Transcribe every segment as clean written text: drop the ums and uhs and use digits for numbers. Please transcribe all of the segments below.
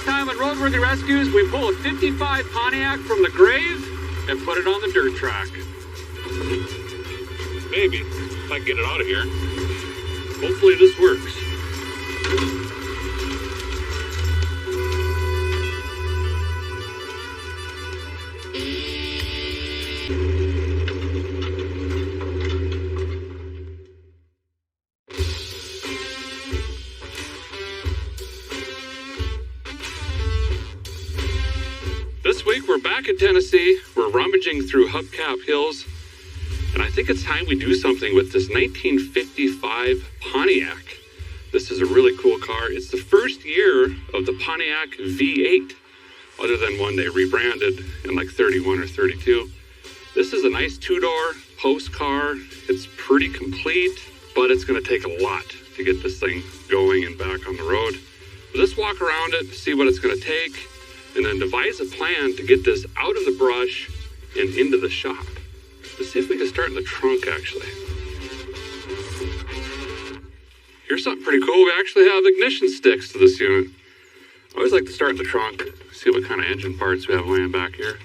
time at Roadworthy Rescues, we pull a 55 Pontiac from the grave and put it on the dirt track. Maybe, if I can get it out of here. Hopefully this works. This week we're back in Tennessee. We're rummaging through hubcap hills, and I think it's time we do something with this 1955 Pontiac. This is a really cool car. It's the first year of the Pontiac V8, other than one they rebranded in like 31 or 32. This is a nice two-door post car. It's pretty complete, but it's going to take a lot to get this thing going and back on the road. But let's walk around it, see what it's going to take, and then devise a plan to get this out of the brush and into the shop. Let's see if we can start in the trunk, actually. Here's something pretty cool. We actually have ignition sticks to this unit. I always like to start in the trunk, see what kind of engine parts we have laying back here.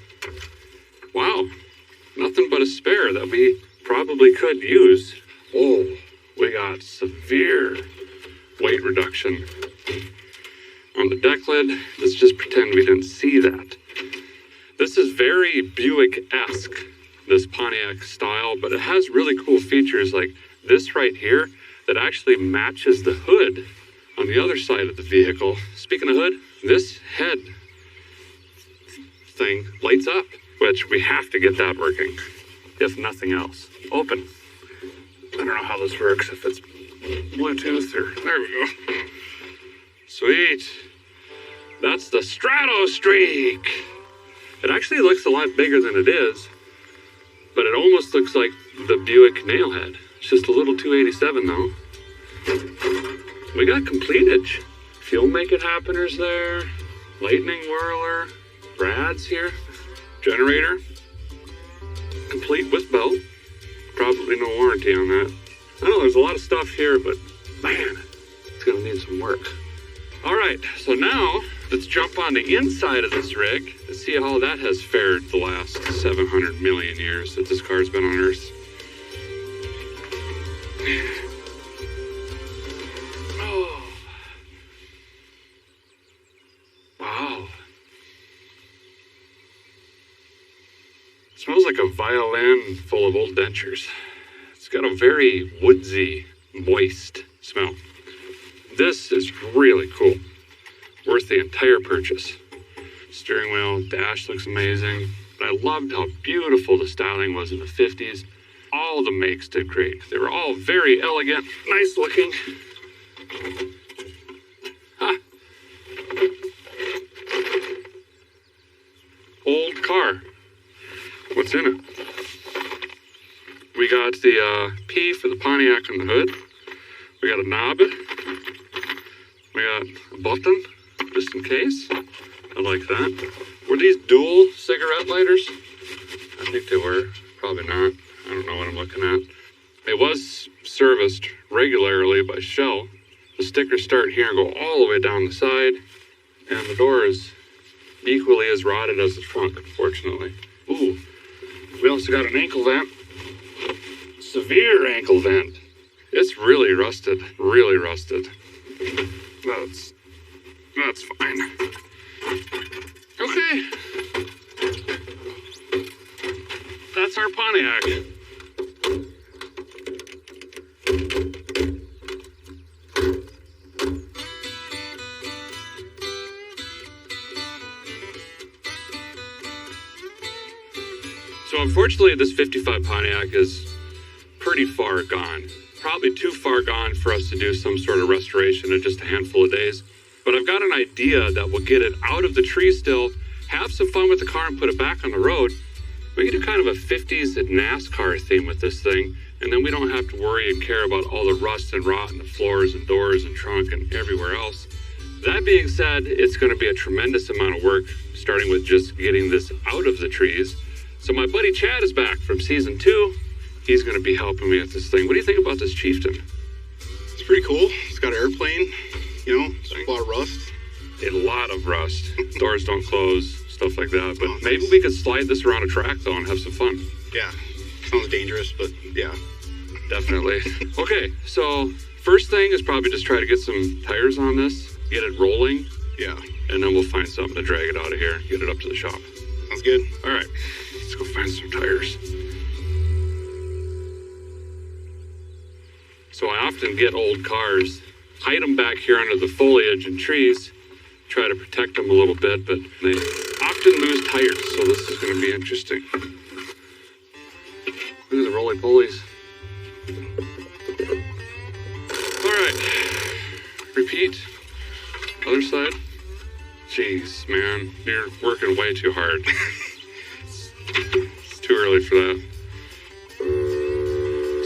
Wow, nothing but a spare that we probably could use. Oh, we got severe weight reduction on the deck lid. Let's just pretend we didn't see that. This is very Buick-esque, this Pontiac style, but it has really cool features like this right here that actually matches the hood on the other side of the vehicle. Speaking of hood, this head thing lights up, which we have to get that working, if nothing else. Open. I don't know how this works, if it's Bluetooth or... There we go. Sweet. That's the Strato Streak. It actually looks a lot bigger than it is, but it almost looks like the Buick Nailhead. It's just a little 287 though. We got completage. Fuel make it happeners there. Lightning whirler. Brad's here. Generator. Complete with belt. Probably no warranty on that. I know there's a lot of stuff here, but man, it's gonna need some work. All right, so now let's jump on the inside of this rig and see how that has fared the last 700 million years that this car's been on Earth. Oh. Wow. It smells like a violin full of old dentures. It's got a very woodsy, moist smell. This is really cool. Worth the entire purchase. Steering wheel, dash looks amazing. But I loved how beautiful the styling was in the 50s. All the makes did great. They were all very elegant, nice looking. Huh. Old car. What's in it? We got the P for the Pontiac on the hood. We got a knob. We got a button, just in case. I like that. Were these dual cigarette lighters? I think they were. Probably not. I don't know what I'm looking at. It was serviced regularly by Shell. The stickers start here and go all the way down the side. And the door is equally as rotted as the trunk, unfortunately. Ooh, we also got an ankle vent. Severe ankle vent. It's really rusted, really rusted. That's fine. Okay. That's our Pontiac. So unfortunately, this 55 Pontiac is pretty far gone. Probably too far gone for us to do some sort of restoration in just a handful of days. But I've got an idea that will get it out of the tree still, have some fun with the car and put it back on the road. We can do kind of a 50s NASCAR theme with this thing, and then we don't have to worry and care about all the rust and rot in the floors and doors and trunk and everywhere else. That being said, it's going to be a tremendous amount of work, starting with just getting this out of the trees. So my buddy Chad is back from season 2. He's going to be helping me with this thing. What do you think about this Chieftain? It's pretty cool. It's got an airplane, a lot of rust. a lot of rust. Doors don't close, stuff like that. But maybe we could slide this around a track, though, and have some fun. Yeah. Sounds dangerous, but yeah. Definitely. Okay, so first thing is probably just try to get some tires on this, get it rolling. Yeah. And then we'll find something to drag it out of here, get it up to the shop. Sounds good. All right, let's go find some tires. So I often get old cars, hide them back here under the foliage and trees, try to protect them a little bit, but they often lose tires, so this is going to be interesting. Look at the roly-polies. All right, repeat, other side. Jeez, man, you're working way too hard. It's too early for that.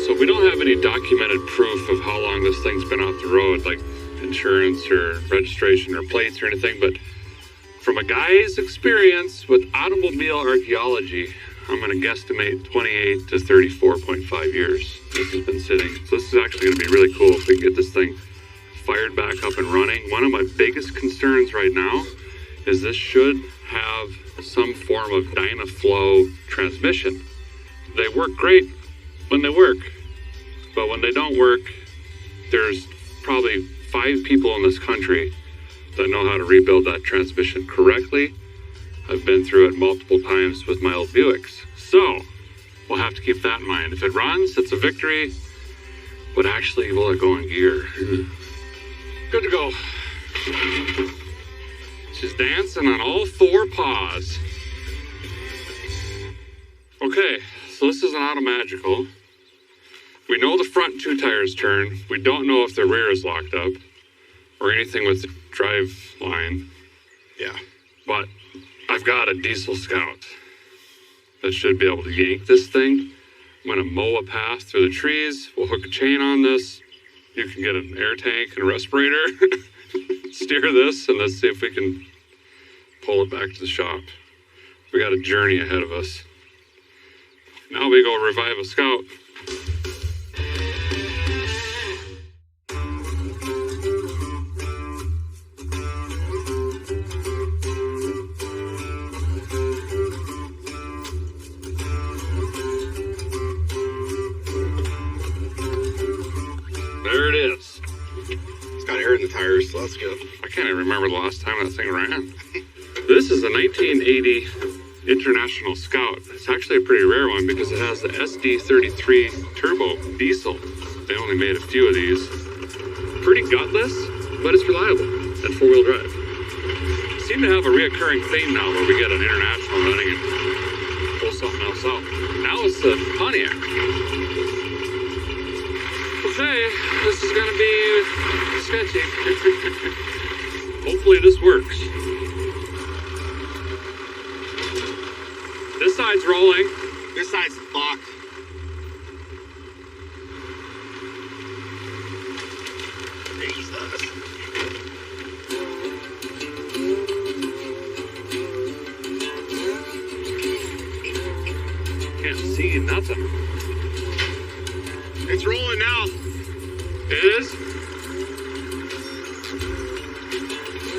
So we don't have any documented proof of how long this thing's been off the road, like insurance or registration or plates or anything, but from a guy's experience with automobile archaeology, I'm going to guesstimate 28 to 34.5 years this has been sitting. So this is actually going to be really cool if we can get this thing fired back up and running. One of my biggest concerns right now is this should have some form of Dynaflow transmission. They work great when they work, but when they don't work, there's probably 5 people in this country that know how to rebuild that transmission correctly. I've been through it multiple times with my old Buicks. So we'll have to keep that in mind. If it runs, it's a victory, but actually will it go in gear? Good to go. She's dancing on all 4 paws. Okay, so this is an Automagical. We know the front 2 tires turn. We don't know if the rear is locked up or anything with the drive line. Yeah. But I've got a diesel Scout that should be able to yank this thing. I'm going to mow a path through the trees. We'll hook a chain on this. You can get an air tank and a respirator. Steer this, and let's see if we can pull it back to the shop. We got a journey ahead of us. Now we go revive a Scout. There it is. It's got air in the tires, so that's good. I can't even remember the last time that thing ran. This is a 1980 International Scout. It's actually a pretty rare one because it has the SD33 turbo diesel. They only made a few of these. Pretty gutless, but it's reliable and 4-wheel drive. Seem to have a reoccurring theme now where we get an international running and pull something else out. Now it's the Pontiac. Okay, this is gonna be sketchy. Hopefully this works. This side's rolling. This side's locked. Jesus. Can't see nothing. It's rolling now. It is?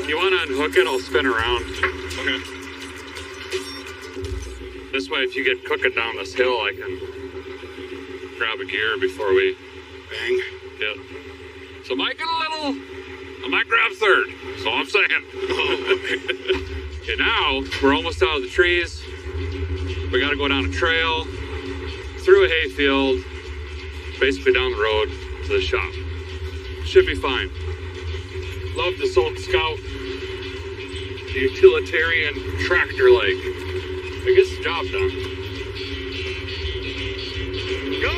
You want to unhook it? I'll spin around. Okay. This way, if you get cooking down this hill, I can grab a gear before we Bang. get. So I might get a little. I might grab third. That's all I'm saying. Okay, now we're almost out of the trees. We got to go down a trail, through a hayfield, basically down the road to the shop. Should be fine. Love this old Scout. Utilitarian tractor-like. It gets the job done. Go!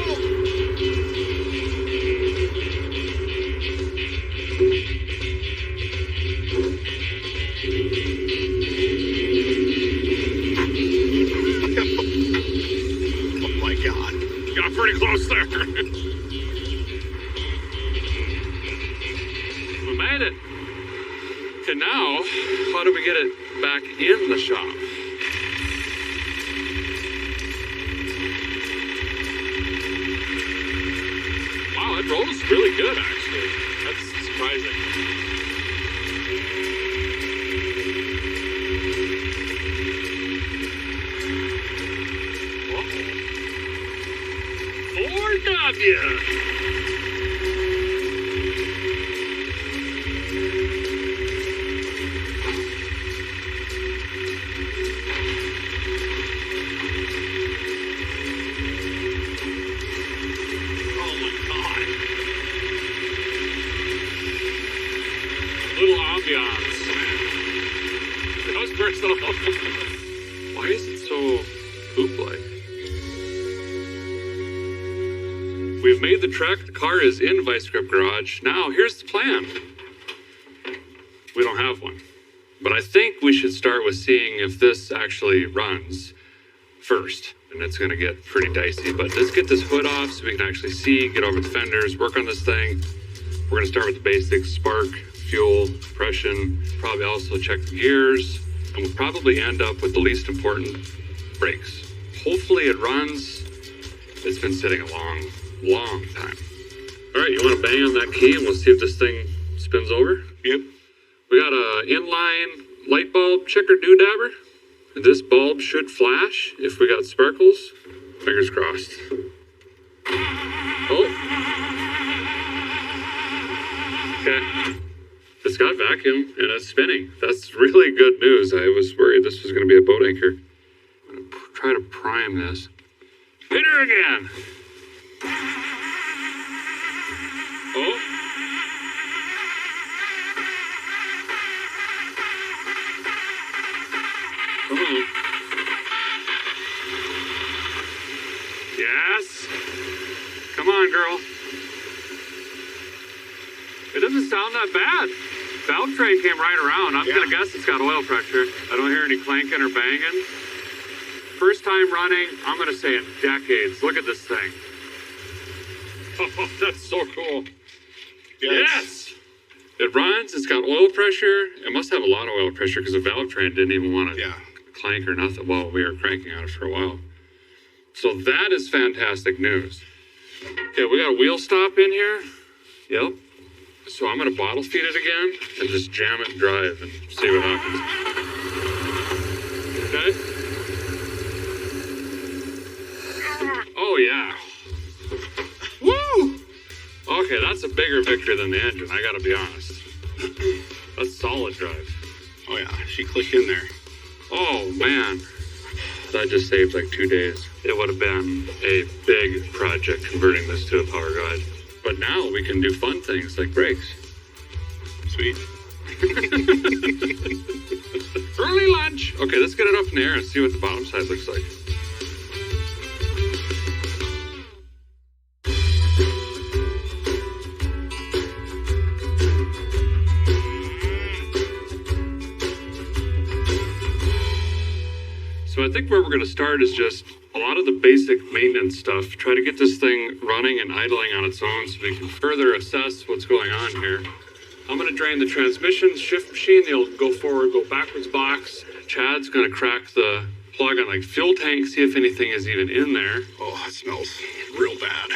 Oh my God. Got pretty close there. We made it. Okay, now, how do we get it back in the shop? Wow, it rolls really good, actually. That's surprising. Little ambiance. That was personal. Why is it so poop-like? We've made the trek. The car is in Vice Grip Garage. Now, here's the plan. We don't have one. But I think we should start with seeing if this actually runs first. And it's going to get pretty dicey. But let's get this hood off so we can actually see, get over the fenders, work on this thing. We're going to start with the basics: spark, fuel, compression, probably also check the gears, and we'll probably end up with the least important: brakes. Hopefully it runs. It's been sitting a long time. All right, you want to bang on that key and we'll see if this thing spins over? Yep. We got a inline light bulb checker doodabber. This bulb should flash if we got sparkles. Fingers crossed. Oh. Okay. It's got vacuum and it's spinning. That's really good news. I was worried this was going to be a boat anchor. I'm going to try to prime this. Hit her again. Oh. Uh-oh. Yes. Come on, girl. It doesn't sound that bad. Valve train came right around. I'm gonna guess it's got oil pressure. I don't hear any clanking or banging. First time running, I'm gonna say in decades. Look at this thing. Oh, that's so cool. Yes! It runs, it's got oil pressure. It must have a lot of oil pressure because the valve train didn't even want to clank or nothing while we were cranking on it for a while. So that is fantastic news. Okay, we got a wheel stop in here. Yep. So I'm gonna bottle feed it again and just jam it and drive and see what happens. Okay. Oh yeah. Woo! Okay, that's a bigger victory than the engine, I gotta be honest. That's solid drive. Oh yeah, she clicked in there. Oh man. That just saved like 2 days. It would have been a big project converting this to a power guide. But now we can do fun things like brakes. Sweet. Early lunch. Okay, let's get it up in the air and see what the bottom side looks like. So I think where we're going to start is just a lot of the basic maintenance stuff. Try to get this thing running and idling on its own so we can further assess what's going on here. I'm going to drain the transmission, shift machine. They'll go forward, go backwards box. Chad's going to crack the plug on like fuel tank, see if anything is even in there. Oh, that smells real bad.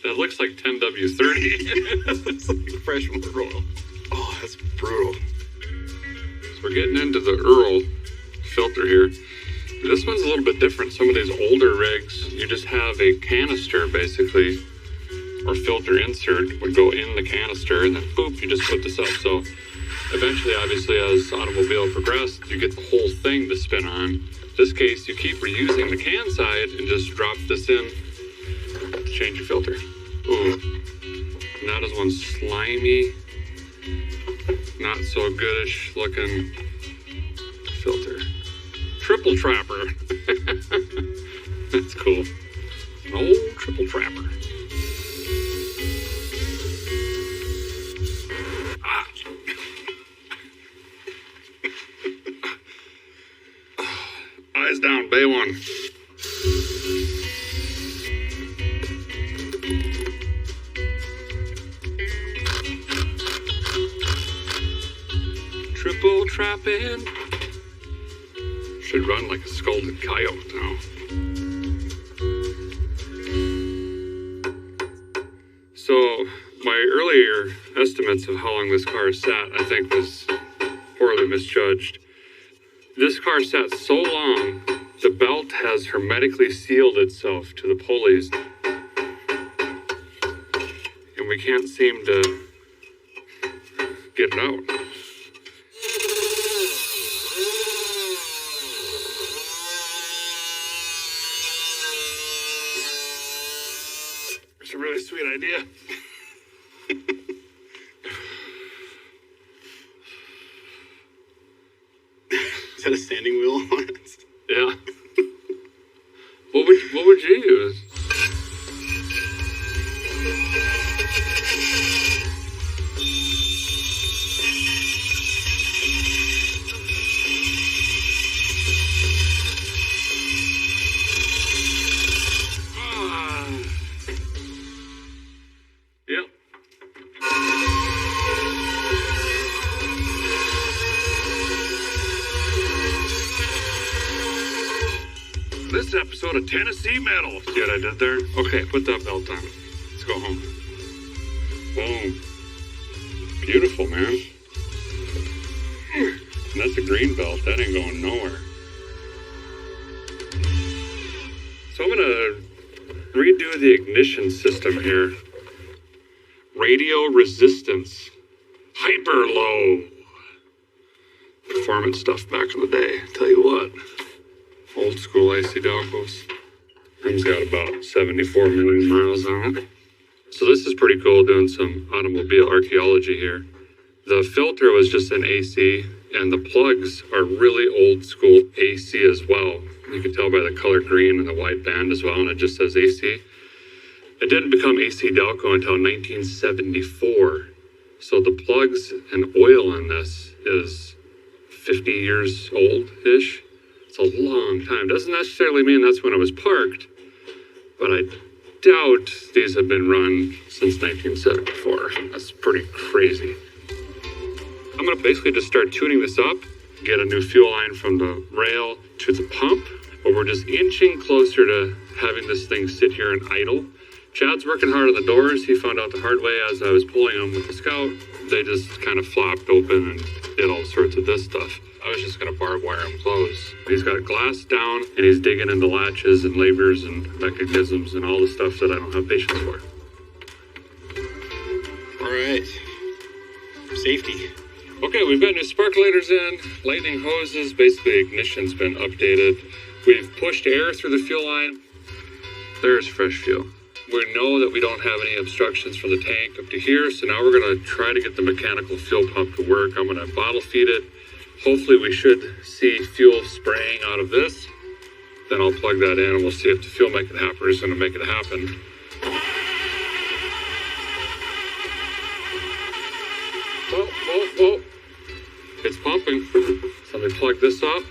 That looks like 10W30. It's like fresh motor oil. Oh, that's brutal. So we're getting into the Earl filter here. This one's a little bit different. Some of these older rigs, you just have a canister basically, or filter insert would go in the canister and then boop, you just put this up. So eventually, obviously, as the automobile progressed, you get the whole thing to spin on. In this case, you keep reusing the can side and just drop this in to change your filter. Ooh, and that is one slimy, not so goodish looking filter. Triple trapper. That's cool. An old triple trapper. Ah. Eyes down, bay one. Triple trapping. Should run like a scolded coyote now. So my earlier estimates of how long this car sat, I think, was poorly misjudged. This car sat so long, the belt has hermetically sealed itself to the pulleys. we can't seem to get it out. It's a really sweet idea. Is that a standing wheel on it? Yeah. What would you use? Yep. This episode of Tennessee Metal. See what I did there? Okay, put that belt on. Let's go home. Boom. Beautiful, man. And that's a green belt. That ain't going nowhere. So I'm gonna redo the ignition system here. Radio resistance. Hyper low. Performance stuff back in the day. Tell you what. Old school AC Delcos. Room's got about 74 million miles on it. So this is pretty cool, doing some automobile archaeology here. The filter was just an AC, and the plugs are really old school AC as well. You can tell by the color green and the white band as well, and it just says AC. It didn't become AC Delco until 1974. So the plugs and oil in this is 50 years old-ish. It's a long time. Doesn't necessarily mean that's when it was parked, but I doubt these have been run since 1974. That's pretty crazy. I'm gonna basically just start tuning this up, get a new fuel line from the rail to the pump, but we're just inching closer to having this thing sit here and idle. Chad's working hard on the doors. He found out the hard way as I was pulling them with the Scout. They just kind of flopped open and did all sorts of this stuff. I was just gonna barb wire them closed. He's got glass down and he's digging into latches and levers and mechanisms and all the stuff that I don't have patience for. All right. Safety. Okay, we've got new sparkulators in, lightning hoses, basically ignition's been updated. We've pushed air through the fuel line. There's fresh fuel. We know that we don't have any obstructions from the tank up to here, so now we're gonna try to get the mechanical fuel pump to work. I'm gonna bottle feed it. Hopefully we should see fuel spraying out of this. Then I'll plug that in and we'll see if the fuel make it happen is gonna make it happen. Whoa. It's pumping. So let me plug this up.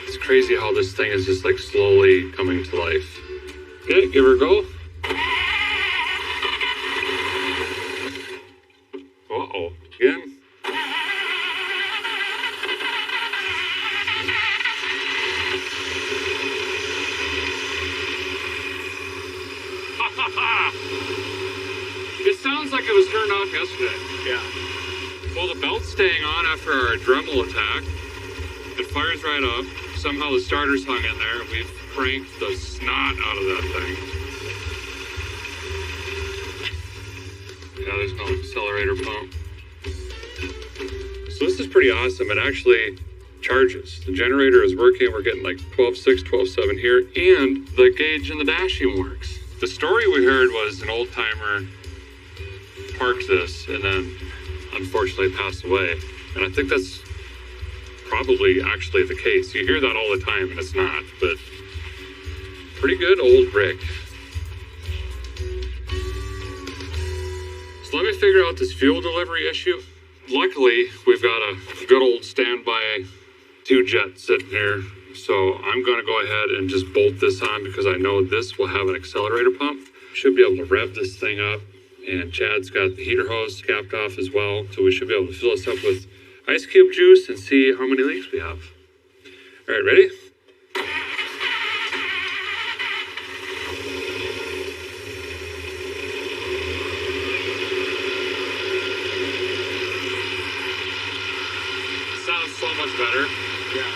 It's crazy how this thing is just like slowly coming to life. Okay, give her a go. Uh-oh, again. It sounds like it was turned off yesterday. Yeah. Well, the belt's staying on after our Dremel attack. It fires right up. Somehow the starter's hung in there. We've cranked the snot out of that thing. Yeah, there's no accelerator pump. So this is pretty awesome. It actually charges. The generator is working. We're getting like 12.6, 12.7 here. And the gauge in the dashing works. The story we heard was an old timer parked this and then unfortunately passed away. And I think that's probably actually the case. You hear that all the time and it's not, but pretty good old rig. So let me figure out this fuel delivery issue. Luckily, we've got a good old standby 2-jet sitting here. So I'm gonna go ahead and just bolt this on because I know this will have an accelerator pump. Should be able to rev this thing up. And Chad's got the heater hose capped off as well. So we should be able to fill this up with ice cube juice and see how many leaks we have. All right, ready? Sounds so much better. Yeah.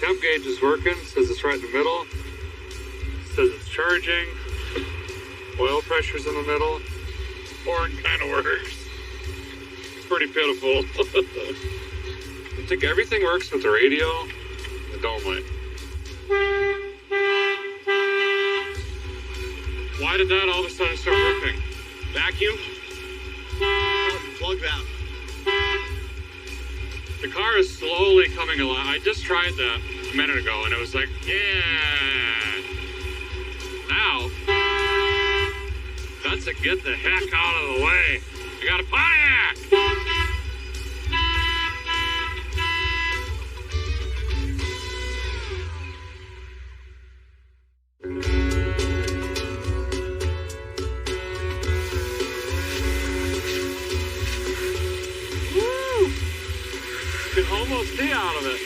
temp gauge is working. Says it's right in the middle. Says it's charging. Oil pressure's in the middle. Horn kind of works. It's pretty pitiful. I think everything works with the radio. The dome light. Why did that all of a sudden start working? Vacuum? Plug that. The car is slowly coming alive. I just tried that a minute ago and it was like, yeah. Now, that's a get the heck out of the way. I got a Pontiac. Almost see out of it.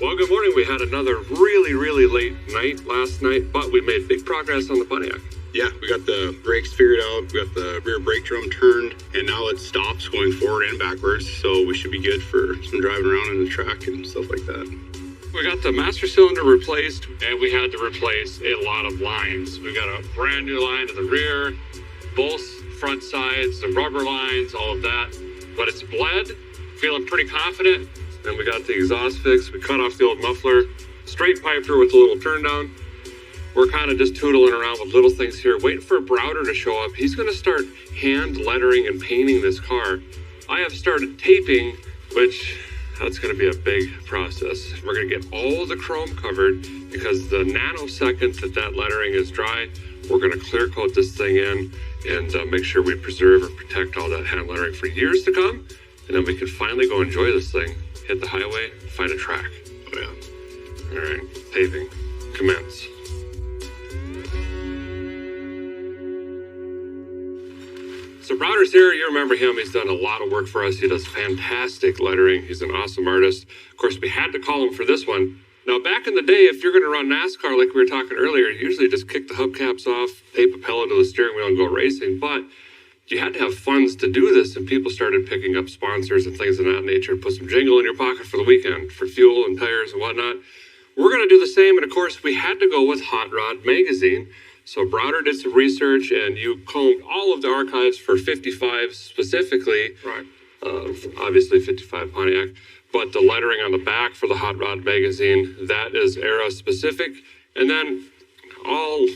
Well, good morning. We had another really late night last night, but we made big progress on the Pontiac. Yeah, we got the brakes figured out, we got the rear brake drum turned, and now it stops going forward and backwards, so we should be good for some driving around in the track and stuff like that. We got the master cylinder replaced, and we had to replace a lot of lines. We got a brand new line to the rear, both front sides, the rubber lines, all of that, but it's bled. Feeling pretty confident. Then we got the exhaust fixed. We cut off the old muffler, straight pipe through with a little turn down. We're kind of just tootling around with little things here, waiting for Browder to show up. He's going to start hand lettering and painting this car. I have started taping, which that's going to be a big process. We're going to get all the chrome covered because the nanosecond that lettering is dry, we're going to clear coat this thing in and make sure we preserve and protect all that hand lettering for years to come. And then we can finally go enjoy this thing, hit the highway, find a track. Oh, yeah. All right, paving, commence. So Browder's here, you remember him, he's done a lot of work for us. He does fantastic lettering, he's an awesome artist. Of course, we had to call him for this one. Now, back in the day, if you're gonna run NASCAR like we were talking earlier, you usually just kick the hubcaps off, tape a pellet to the steering wheel and go racing, but you had to have funds to do this, and people started picking up sponsors and things of that nature, put some jingle in your pocket for the weekend, for fuel and tires and whatnot. We're going to do the same, and of course, we had to go with Hot Rod Magazine. So Browder did some research, and you combed all of the archives for 55 specifically. Right. Obviously 55 Pontiac, but the lettering on the back for the Hot Rod Magazine, that is era specific. And then I'll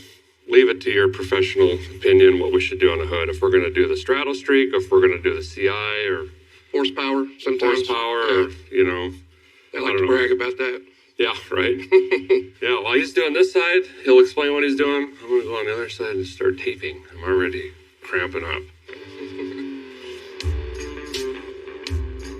leave it to your professional opinion what we should do on the hood. If we're going to do the straddle streak, if we're going to do the CI or Horsepower sometimes. horsepower, Yeah. or, you know. I like to brag about that. Yeah, right. Yeah, while he's doing this side, he'll explain what he's doing. I'm going to go on the other side and start taping. I'm already cramping up.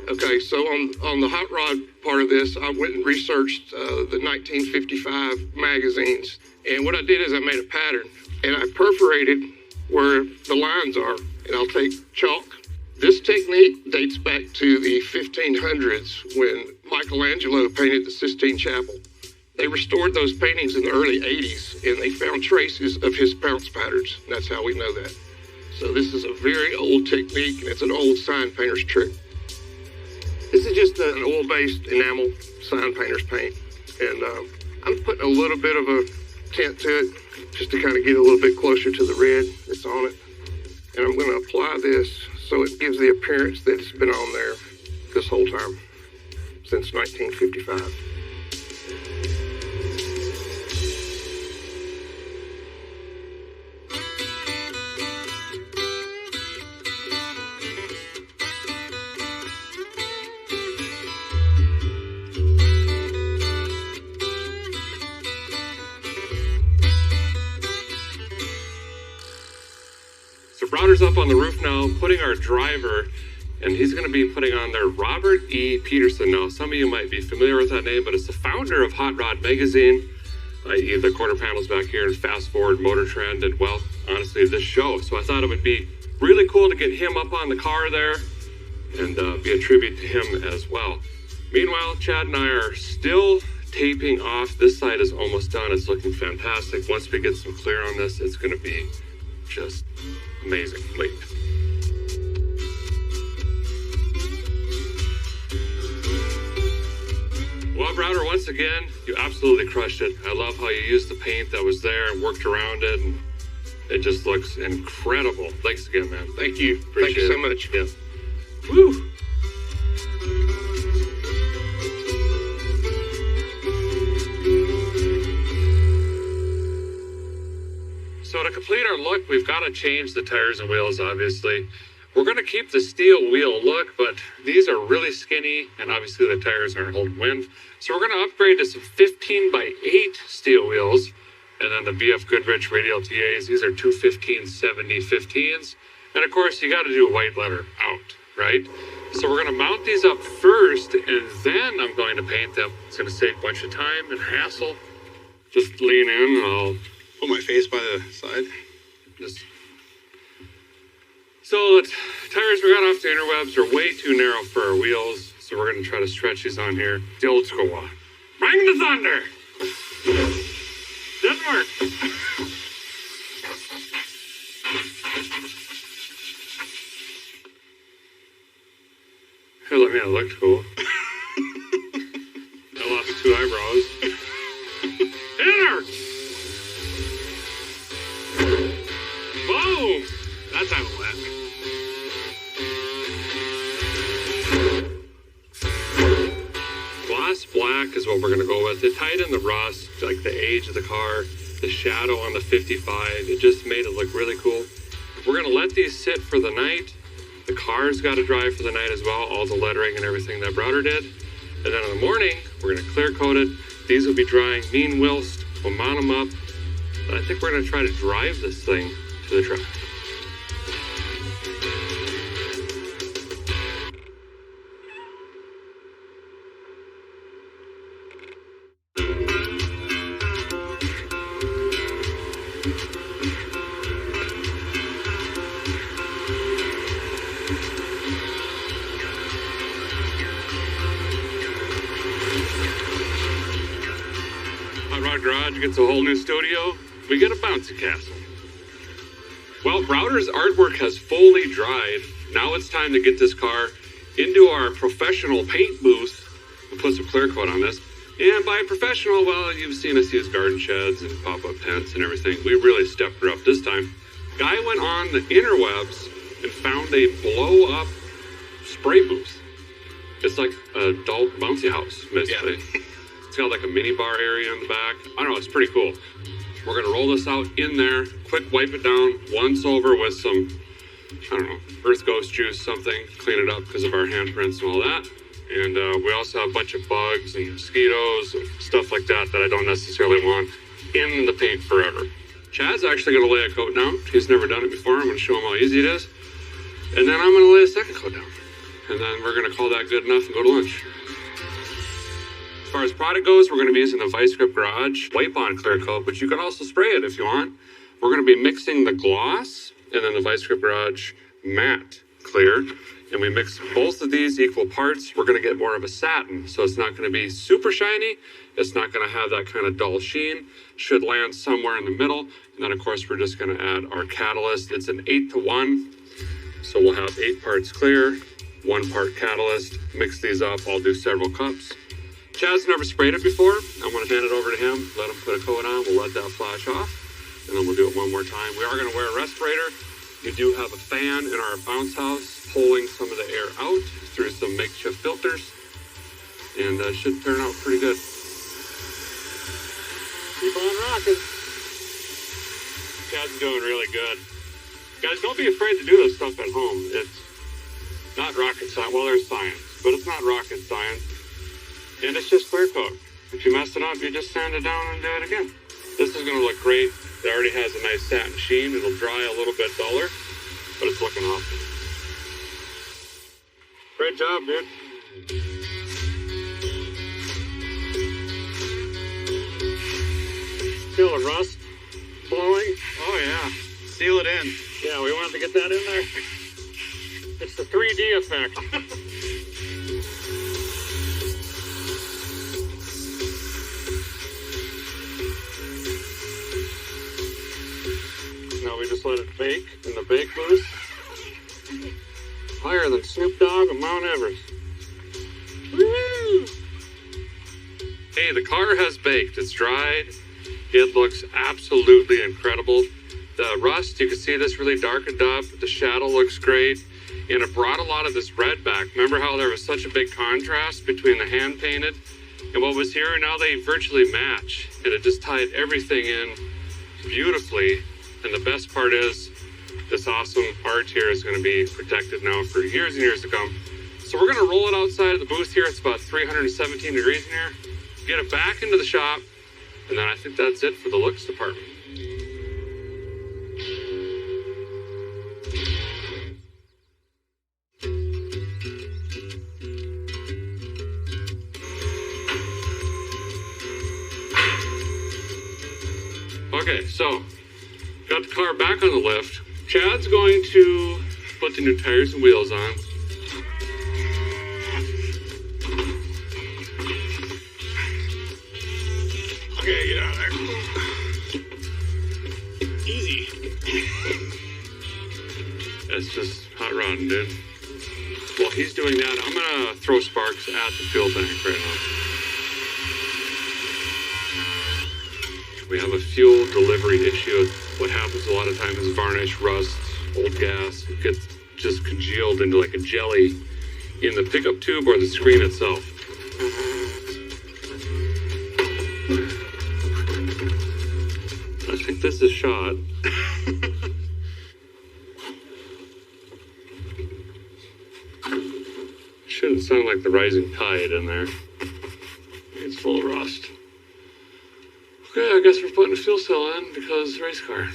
Okay, so on the hot rod part of this, I went and researched the 1955 magazines. And what I did is I made a pattern, and I perforated where the lines are, and I'll take chalk. This technique dates back to the 1500s when Michelangelo painted the Sistine Chapel. They restored those paintings in the early 80s, and they found traces of his pounce patterns. And that's how we know that. So this is a very old technique, and it's an old sign painter's trick. This is just an oil-based enamel sign painter's paint. And I'm putting a little bit of a tint to it just to kind of get a little bit closer to the red that's on it. And I'm going to apply this so it gives the appearance that it's been on there this whole time, since 1955. Browder's up on the roof now, putting our driver, and he's going to be putting on there Robert E. Peterson. Now, some of you might be familiar with that name, but it's the founder of Hot Rod Magazine, i.e. the quarter panels back here, and Fast Forward, Motor Trend, and, well, honestly, this show. So I thought it would be really cool to get him up on the car there and be a tribute to him as well. Meanwhile, Chad and I are still taping off. This side is almost done. It's looking fantastic. Once we get some clear on this, it's going to be just amazing. Wait. Well, Browder, once again, you absolutely crushed it. I love how you used the paint that was there and worked around it, and it just looks incredible. Thanks again, man. Thank you. Appreciate Thank you so it. much. Yeah. Woo! So to complete our look, we've got to change the tires and wheels, obviously. We're going to keep the steel wheel look, but these are really skinny, and obviously the tires aren't holding wind. So we're going to upgrade to some 15x8 steel wheels, and then the BF Goodrich radial TAs. These are 215/70 15s. And of course, you got to do a white letter out, right? So we're going to mount these up first, and then I'm going to paint them. It's going to save a bunch of time and hassle. Just lean in, and I'll Put my face by the side. just... So the tires we got off the interwebs are way too narrow for our wheels, so we're going to try to stretch these on here. The old school one. Bring the thunder! Didn't work. Hey, look, man, it looked cool. I lost 2 eyebrows. Hit her! Boom! That's how it went. Gloss black is what we're going to go with. To tighten the rust, like the age of the car, the shadow on the 55, it just made it look really cool. We're going to let these sit for the night. The car's got to dry for the night as well, all the lettering and everything that Browder did. And then in the morning, we're going to clear coat it. These will be drying mean whilst. We'll mount them up. But I think we're going to try to drive this thing to the track. Garage gets a whole new studio, we get a bouncy castle. Well, Browder's artwork has fully dried. Now it's time to get this car into our professional paint booth and put some clear coat on this. And by professional, well, you've seen us use garden sheds and pop-up tents and everything. We really stepped her up this time. Guy went on the interwebs and found a blow-up spray booth. It's like an adult bouncy house, basically. Yeah. It's got like a mini bar area in the back. I don't know, it's pretty cool. We're gonna roll this out in there, quick wipe it down once over with some, I don't know, Earth Ghost juice, something, clean it up because of our handprints and all that. And we also have a bunch of bugs and mosquitoes and stuff like that that I don't necessarily want in the paint forever. Chad's actually gonna lay a coat down. He's never done it before. I'm gonna show him how easy it is. And then I'm gonna lay a second coat down. And then we're gonna call that good enough and go to lunch. As far as product goes, we're going to be using the Vice Grip Garage wipe-on clear coat, but you can also spray it if you want. We're going to be mixing the gloss and then the Vice Grip Garage matte clear, and we mix both of these equal parts. We're going to get more of a satin, so it's not going to be super shiny. It's not going to have that kind of dull sheen. Should land somewhere in the middle. And then, of course, we're just going to add our catalyst. It's an 8-to-1, so we'll have 8 parts clear, 1 part catalyst. Mix these up. I'll do several cups. Chad's never sprayed it before. I'm going to hand it over to him, let him put a coat on. We'll let that flash off, and then we'll do it one more time. We are going to wear a respirator. We do have a fan in our bounce house pulling some of the air out through some makeshift filters, and should turn out pretty good. Keep on rocking. Chad's doing really good. Guys, don't be afraid to do this stuff at home. It's not rocket science. Well, there's science, but it's not rocket science. And it's just clear coat. If you mess it up, you just sand it down and do it again. This is going to look great. It already has a nice satin sheen. It'll dry a little bit duller, but it's looking awesome. Great job, dude. Feel the rust blowing? Oh, yeah. Seal it in. Yeah, we wanted to get that in there. It's the 3D effect. Now we just let it bake in the bake booth. Higher than Snoop Dogg and Mount Everest. Woo! Hey, me, the car has baked. It's dried. It looks absolutely incredible. The rust, you can see this really darkened up. The shadow looks great. And it brought a lot of this red back. Remember how there was such a big contrast between the hand painted and what was here? Now they virtually match. And it just tied everything in beautifully. And the best part is this awesome art here is going to be protected now for years and years to come. So we're going to roll it outside of the booth here. It's about 317 degrees in here. Get it back into the shop. And then I think that's it for the looks department. Okay, so got the car back on the lift. Chad's going to put the new tires and wheels on. Okay, get out of there. Easy. It's just hot rodding, dude. While he's doing that, I'm gonna throw sparks at the fuel tank right now. We have a fuel delivery issue. What happens a lot of times is varnish, rust, old gas, it gets just congealed into like a jelly in the pickup tube or the screen itself. I think this is shot. Shouldn't sound like the rising tide in there. It's full of rust. Okay, I guess we're putting a fuel cell in because race car.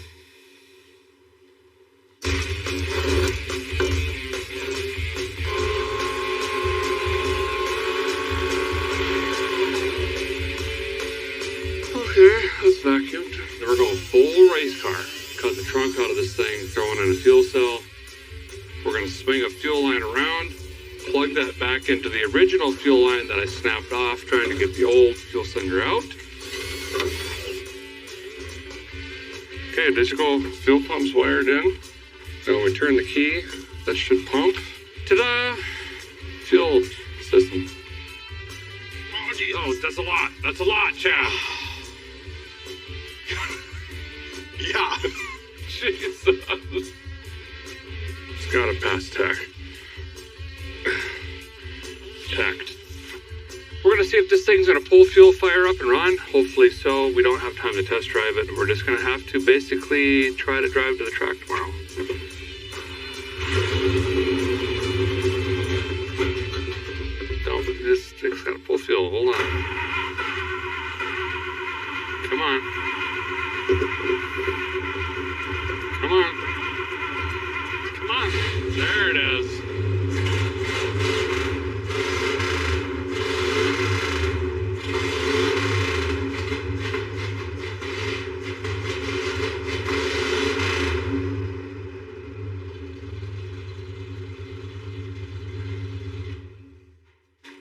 Okay, that's vacuumed. Then we're going full race car. Cut the trunk out of this thing, throwing in a fuel cell. We're gonna swing a fuel line around, plug that back into the original fuel line that I snapped off, trying to get the old fuel cylinder out. Okay, digital fuel pump's wired in. Now when we turn the key, that should pump. Ta-da! Fuel system. Oh, geez. Oh, that's a lot. That's a lot, Chad. Yeah. Jesus. It's gotta pass tech. Tacked. We're gonna see if this thing's gonna pull fuel, fire up and run. Hopefully so. We don't have time to test drive it. We're just gonna have to basically try to drive to the track tomorrow. No, this thing's gotta pull fuel. Hold on. Come on. Come on. Come on. There it is.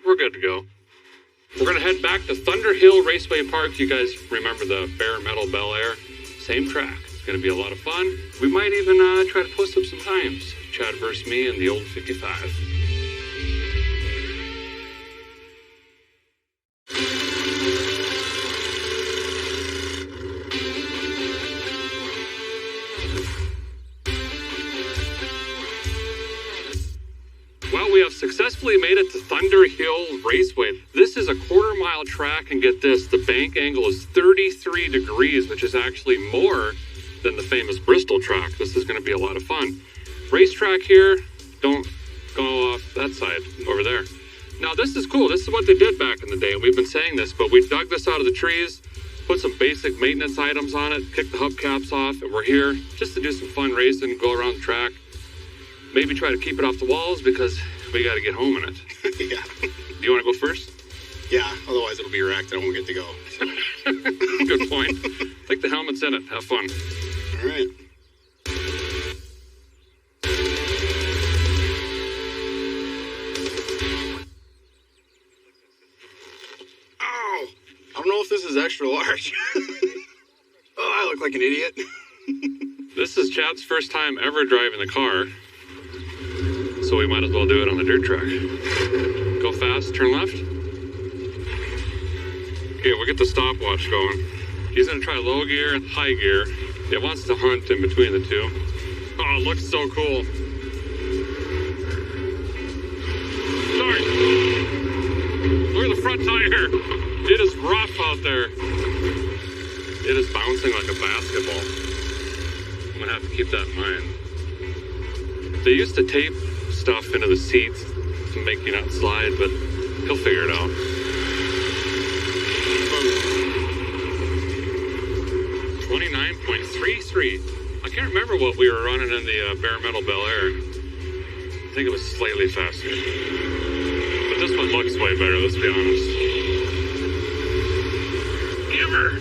We're good to go. We're going to head back to Thunder Hill Raceway Park. You guys remember the bare metal Bel Air? Same track. It's going to be a lot of fun. We might even try to post up some times. Chad versus me in the old 55. Well, we have successfully made it to Thunder Hill Raceway. This is a quarter-mile track, and get this, the bank angle is 33 degrees, which is actually more than the famous Bristol track. This is going to be a lot of fun. Racetrack here, don't go off that side over there. Now, this is cool. This is what they did back in the day, and we've been saying this, but we dug this out of the trees, put some basic maintenance items on it, kicked the hubcaps off, and we're here just to do some fun racing, go around the track. Maybe try to keep it off the walls because we got to get home in it. Yeah. Do you want to go first? Yeah, otherwise it'll be wrecked. I won't get to go. So. Good point. Like the helmet's in it. Have fun. All right. Oh, I don't know if this is extra large. Oh, I look like an idiot. This is Chad's first time ever driving the car, so we might as well do it on the dirt track. Go fast, turn left. Yeah, we'll get the stopwatch going. He's gonna try low gear and high gear. It wants to hunt in between the two. Oh, it looks so cool. Sorry. Look at the front tire. It is rough out there. It is bouncing like a basketball. I'm gonna have to keep that in mind. They used to tape stuff into the seats to make you not slide, but he'll figure it out. 29.33. I can't remember what we were running in the bare metal Bel Air. I think it was slightly faster. But this one looks way better, let's be honest. Giver!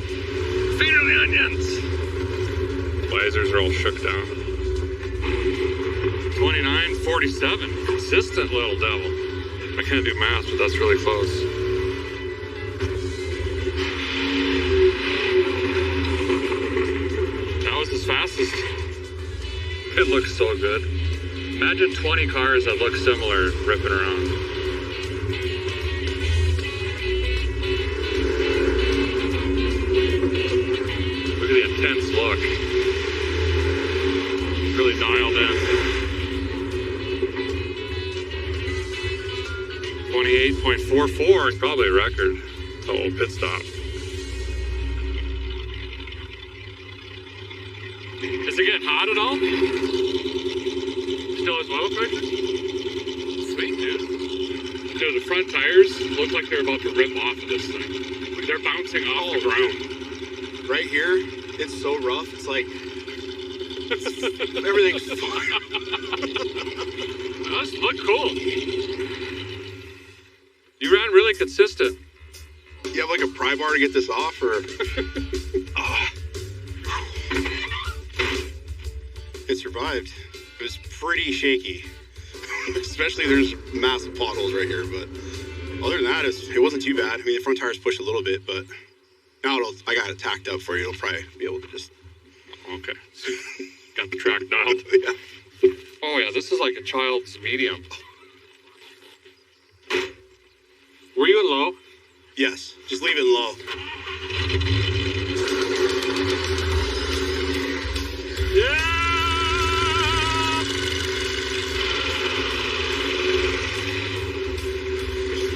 Feed her the onions! Visors are all shook down. 29.47. Consistent little devil. I can't do math, but that's really close. That was his fastest. It looks so good. Imagine 20 cars that look similar ripping around. Look at the intense look. Really dialed in. 28.44 is probably a record. Oh, pit stop. Is it getting hot at all? Still has oil pressure? Sweet, dude. Dude, the front tires look like they're about to rip off of this thing. Like they're bouncing off the ground. Right here, it's so rough. It's like everything's fine. Those look cool. You ran really consistent. You have like a pry bar to get this off, or? It survived. It was pretty shaky. Especially there's massive potholes right here, but other than that, it wasn't too bad. I mean, the front tires pushed a little bit, but now I got it tacked up for you. It'll probably be able to just... Okay. Got the track dialed. Yeah. Oh yeah, this is like a child's medium. Were you in low? Yes, just leave it low. Yeah!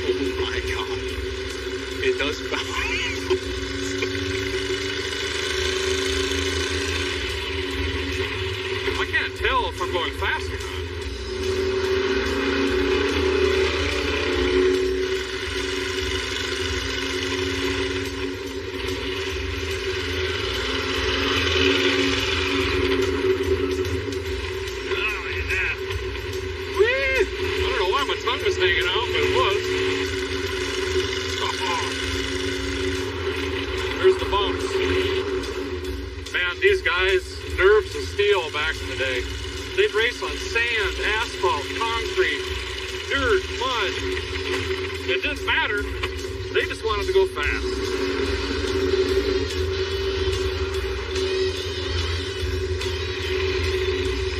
Oh my God. It does bounce. I can't tell if I'm going fast or not. Tongue was hanging out, but it was. Oh. There's the bumps. Man, these guys, nerves of steel back in the day. They'd race on sand, asphalt, concrete, dirt, mud. It didn't matter. They just wanted to go fast.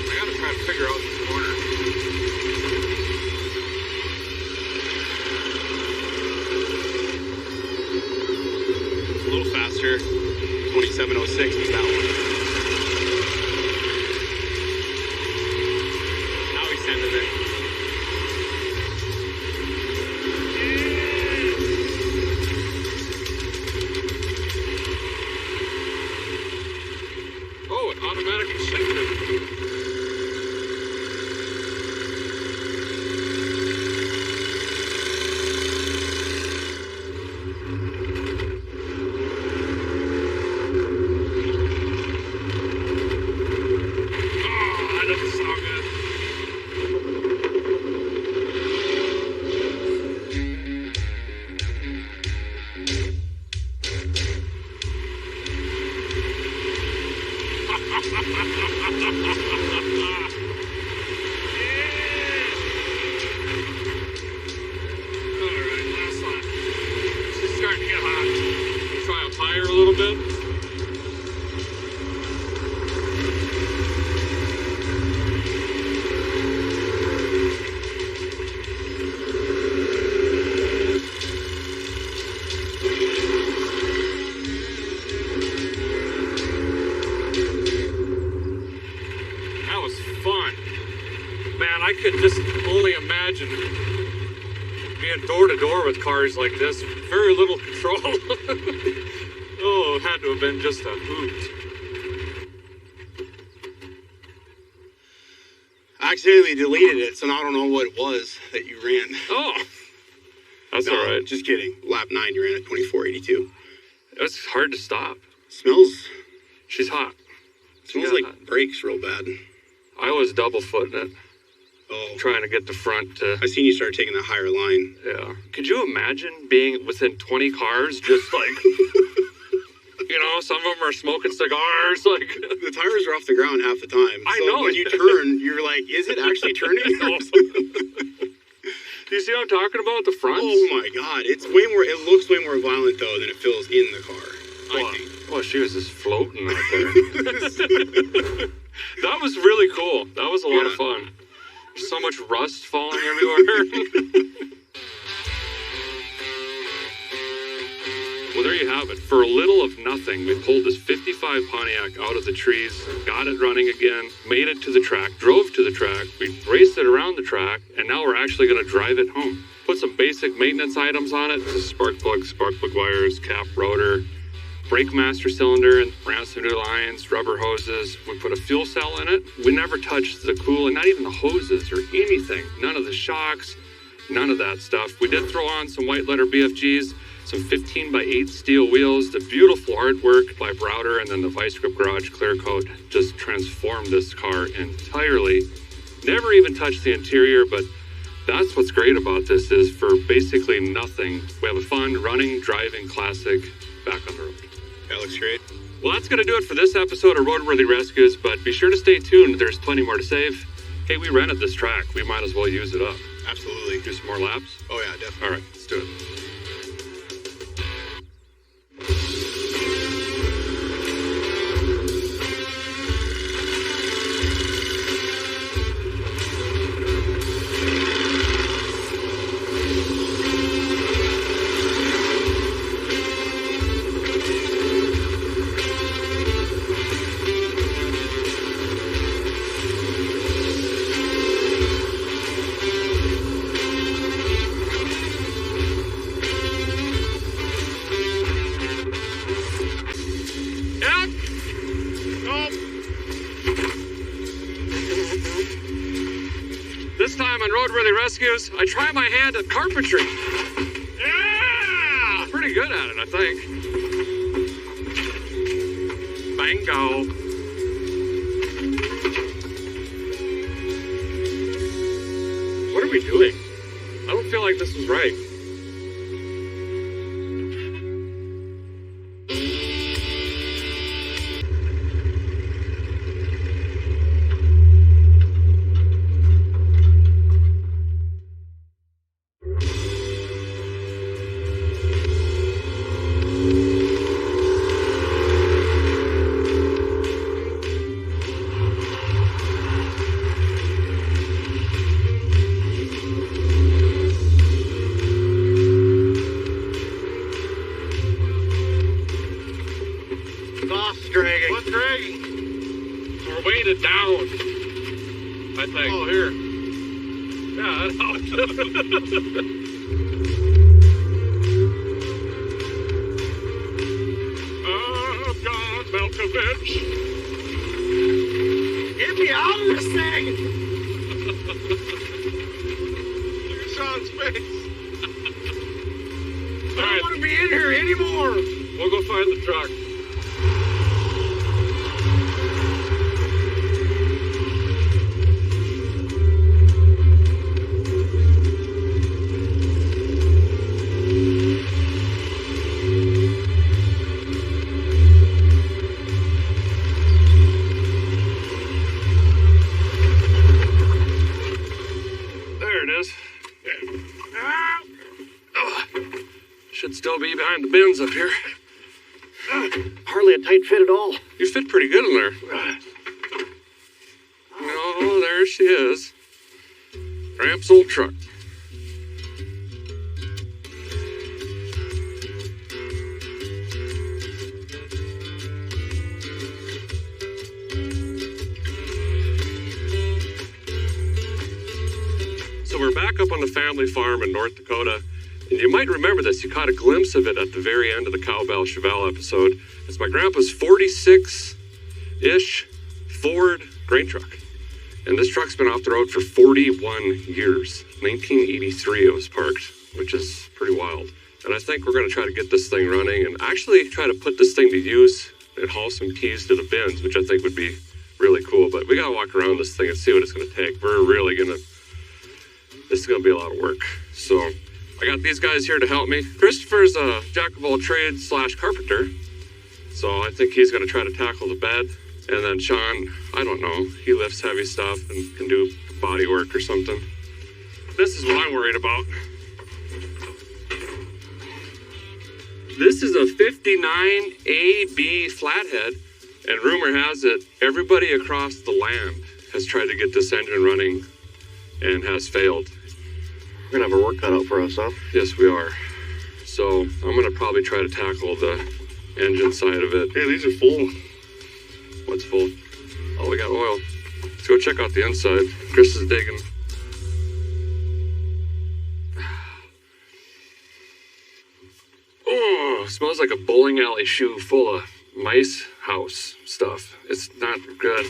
I gotta try to figure out this corner. A little faster. 2706 is that one. Now he's sending it. Oh, it automatically shifted. can just only imagine being door to door with cars like this. Very little control. Oh, it had to have been just a hoot. I accidentally deleted it, so now I don't know what it was that you ran. Oh, that's all right. Just kidding. Lap 9, you ran at 24.82. It's hard to stop. Smells. She's hot. Smells like brakes real bad. I was double footing it. Oh. Trying to get the front to... I seen you start taking that higher line. Yeah. Could you imagine being within 20 cars, just like... You know, some of them are smoking cigars, like... The tires are off the ground half the time. I so know. when you turn, you're like, is it actually turning? Do you see what I'm talking about? The front? Oh my God. It looks way more violent, though, than it feels in the car, I think. Well, she was just floating out there. That was really cool. That was a lot of fun. There's so much rust falling everywhere. Well, there you have it. For a little of nothing, we pulled this 55 Pontiac out of the trees, got it running again, made it to the track, drove to the track, we raced it around the track, and now we're actually going to drive it home. Put some basic maintenance items on it, just spark plug wires, cap, rotor, brake master cylinder, and ran some new lines, rubber hoses. We put a fuel cell in it. We never touched the coolant, not even the hoses or anything. None of the shocks, none of that stuff. We did throw on some white letter BFGs, some 15x8 steel wheels, the beautiful artwork by Browder, and then the Vice Grip Garage clear coat just transformed this car entirely. Never even touched the interior, but that's what's great about this is for basically nothing. We have a fun running, driving classic back on the road. That looks great. Well, that's going to do it for this episode of Roadworthy Rescues, but be sure to stay tuned. There's plenty more to save. Hey, we rented this track. We might as well use it up. Absolutely. Do some more laps? Oh, yeah, definitely. All right, let's do it. This time on Roadworthy Rescues, I try my hand at carpentry. Yeah! Pretty good at it, I think. Bingo. What are we doing? I don't feel like this was right. What's dragging? We're weighted down, I think. Oh, here. Yeah, that helps. Oh, God, Malkovich. Get me out of this thing! Look at Sean's face. I don't want to be in here anymore. We'll go find the truck. Should still be behind the bins up here. Hardly a tight fit at all. You fit pretty good in there. No, there she is. Ramp's old truck. back up on the family farm in North Dakota. And you might remember this. You caught a glimpse of it at the very end of the Cowbell Chevelle episode. It's my grandpa's 46-ish Ford grain truck. And this truck's been off the road for 41 years. 1983 it was parked, which is pretty wild. And I think we're going to try to get this thing running and actually try to put this thing to use and haul some peas to the bins, which I think would be really cool. But we got to walk around this thing and see what it's going to take. We're really going to... This is going to be a lot of work. So I got these guys here to help me. Christopher's a jack of all trades / carpenter. So I think he's going to try to tackle the bed. And then Sean, I don't know, he lifts heavy stuff and can do body work or something. This is what I'm worried about. This is a 59 AB flathead, and rumor has it, everybody across the land has tried to get this engine running and has failed. We're gonna have our work cut out for us, huh? Yes, we are. So I'm gonna probably try to tackle the engine side of it. Hey, these are full. What's full? Oh, we got oil. Let's go check out the inside. Chris is digging. Oh, smells like a bowling alley shoe full of mice house stuff. It's not good.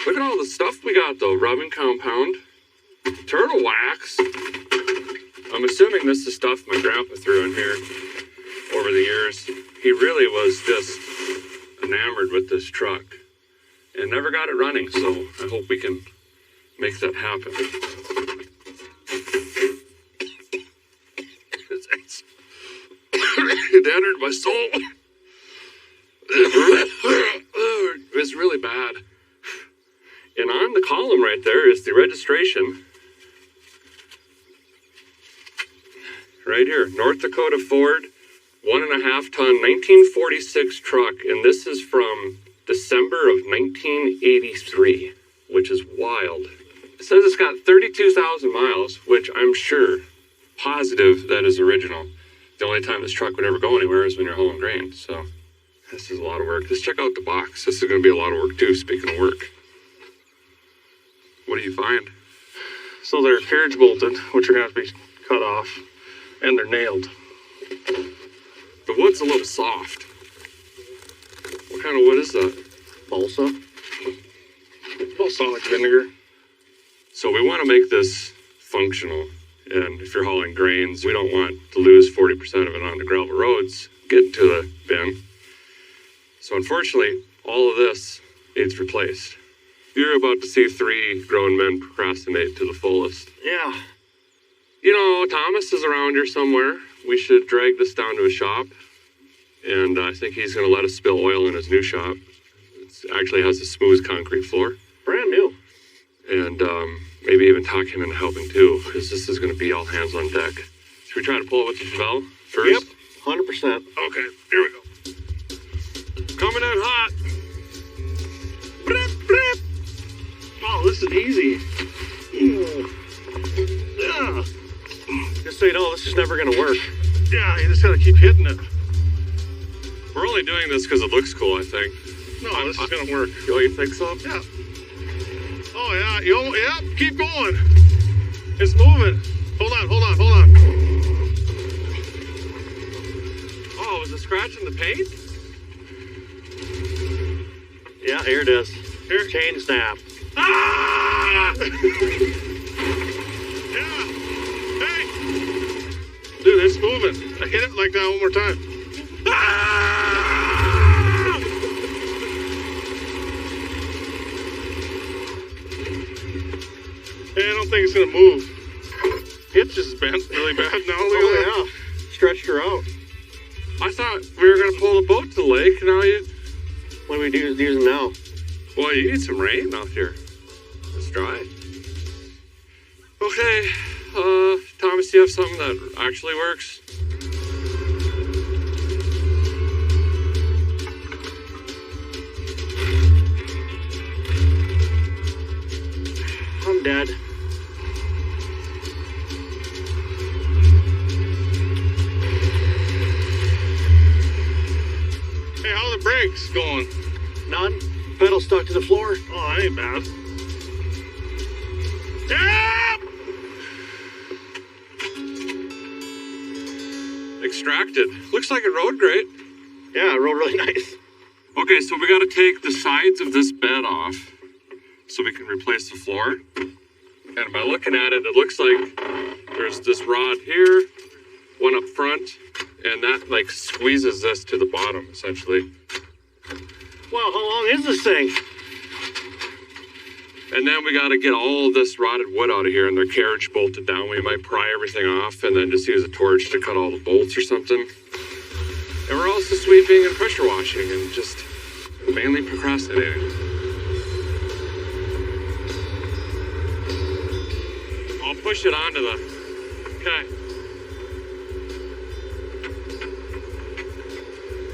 Look at all the stuff we got though. Rubbing compound, turtle wax. I'm assuming this is stuff my grandpa threw in here over the years. He really was just enamored with this truck and never got it running, so I hope we can make that happen. It entered my soul. It's really bad. And on the column right there is the registration. Right here, North Dakota Ford, 1.5 ton, 1946 truck. And this is from December of 1983, which is wild. It says it's got 32,000 miles, which I'm sure, positive that is original. The only time this truck would ever go anywhere is when you're hauling grain. So this is a lot of work. Just check out the box. This is going to be a lot of work too, speaking of work. What do you find? So they're carriage bolted, which are going to have to be cut off, and they're nailed. The wood's a little soft. What kind of wood is that? Balsa. Balsamic vinegar. So we want to make this functional. And if you're hauling grains, we don't want to lose 40% of it on the gravel roads getting to the bin. So unfortunately, all of this needs replaced. You're about to see 3 grown men procrastinate to the fullest. Yeah. You know, Thomas is around here somewhere. We should drag this down to a shop. And I think he's going to let us spill oil in his new shop. It actually has a smooth concrete floor. Brand new. And maybe even talk him into helping too, because this is going to be all hands on deck. Should we try to pull it with the Chevelle first? Yep, 100%. Okay, here we go. Coming in hot. Blip, blip. Oh, this is easy. Yeah. Just so you know, this is never going to work. Yeah, you just got to keep hitting it. We're only doing this because it looks cool, I think. No, this is going to work. Oh, you think so? Yeah. Oh, yeah. Yeah, keep going. It's moving. Hold on. Oh, was it scratching the paint? Yeah, here it is. Here, chain snap. Ah! Yeah. Hey. Dude, it's moving. I hit it like that one more time. Ah! Hey, I don't think it's gonna move. Hitch is bent really bad now. Look at that. Yeah. Stretched her out. I thought we were going to pull the boat to the lake. Now What do we do using now? well, you need some rain out here. It's dry. Okay, Thomas, do you have something that actually works? I'm dead. Hey, how are the brakes going? None. Pedal stuck to the floor. Oh, that ain't bad. Yeah! extracted. Looks like it rode great. Yeah, it rode really nice. Okay, so we got to take the sides of this bed off so we can replace the floor. And by looking at it, it looks like there's this rod here, one up front, and that like squeezes this to the bottom, essentially. Well, how long is this thing? And then we got to get all of this rotted wood out of here and their carriage bolted down. We might pry everything off and then just use a torch to cut all the bolts or something. And we're also sweeping and pressure washing and just mainly procrastinating. I'll push it onto the... Okay.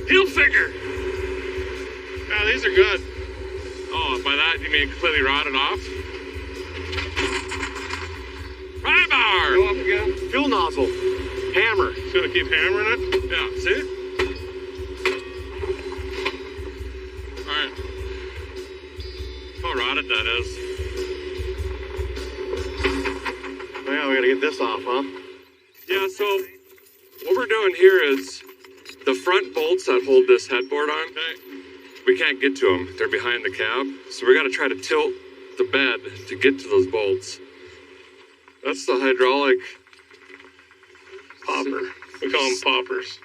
Heel figure! Yeah, these are good. Oh, by that you mean completely rotted off? Pry bar! Go up again. Fuel nozzle. Hammer. Just gonna keep hammering it? Yeah, see? Alright. How rotted that is. Oh, yeah, we gotta get this off, huh? Yeah, so what we're doing here is the front bolts that hold this headboard on, we can't get to them. They're behind the cab. So we got to try to tilt the bed to get to those bolts. That's the hydraulic Popper. We call them poppers.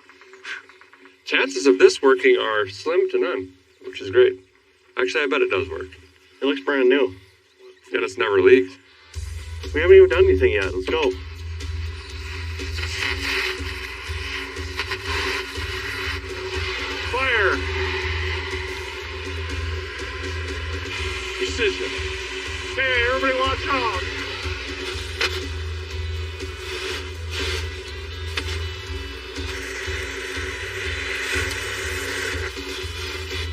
Chances of this working are slim to none, which is great. Actually, I bet it does work. It looks brand new. And it's never leaked. We haven't even done anything yet. Let's go. Fire! Precision. Hey, everybody watch out!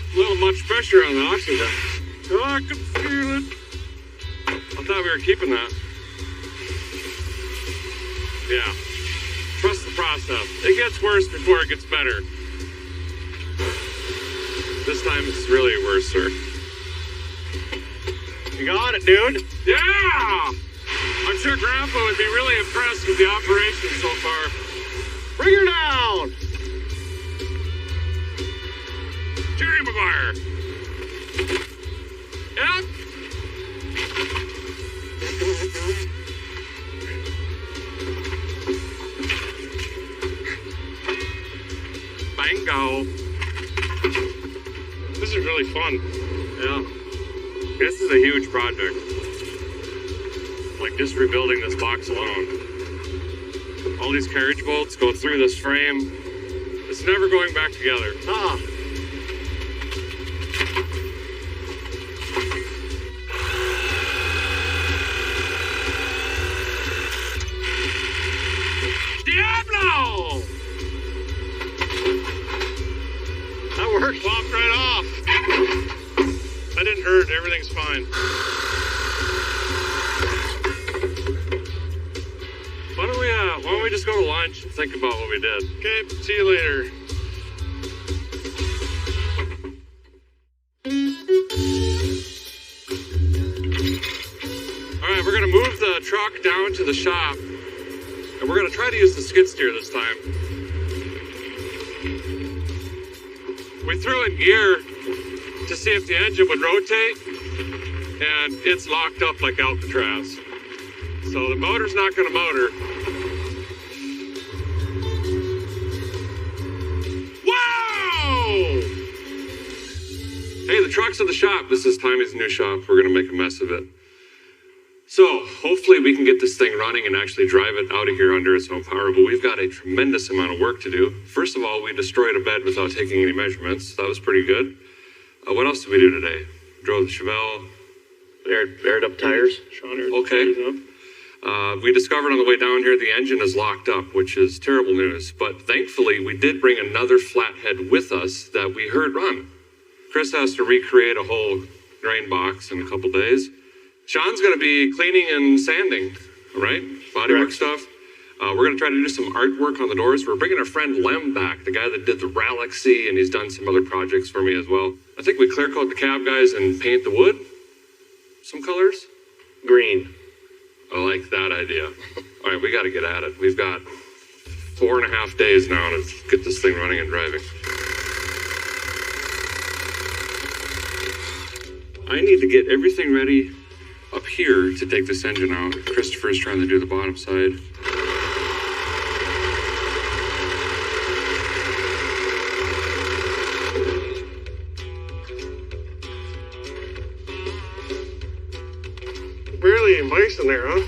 A little much pressure on the oxygen. Oh, I can feel it. I thought we were keeping that. Yeah. Trust the process. It gets worse before it gets better. This time it's really worse, sir. You got it, dude. Yeah! I'm sure Grandpa would be really impressed with the operation so far. Bring her down! Jerry Maguire! Yep! Bingo! This is really fun. Yeah. This is a huge project. Like just rebuilding this box alone. All these carriage bolts go through this frame. It's never going back together. Ah. Diablo! That worked. Popped right off. That didn't hurt. Everything's fine. Why don't we just go to lunch and think about what we did? Okay, see you later. All right, we're gonna move the truck down to the shop, and we're gonna try to use the skid steer this time. We threw in gear to see if the engine would rotate, and it's locked up like Alcatraz. So the motor's not gonna motor. Whoa! Hey, the truck's at the shop. This is Tommy's new shop. We're gonna make a mess of it. So hopefully we can get this thing running and actually drive it out of here under its own power, but we've got a tremendous amount of work to do. First of all, we destroyed a bed without taking any measurements. That was pretty good. What else did we do today? Drove the Chevelle. Aired up tires. Okay. We discovered on the way down here the engine is locked up, which is terrible news. But thankfully, we did bring another flathead with us that we heard run. Chris has to recreate a whole grain box in a couple days. Sean's going to be cleaning and sanding, all right? Bodywork stuff. We're going to try to do some artwork on the doors. We're bringing our friend Lem back, the guy that did the Ralaxy, and he's done some other projects for me as well. I think we clear coat the cab guys and paint the wood. Some colors. Green. I like that idea. All right, we got to get at it. We've got 4.5 days now to get this thing running and driving. I need to get everything ready up here to take this engine out. Christopher's trying to do the bottom side. Barely any mice in there, huh?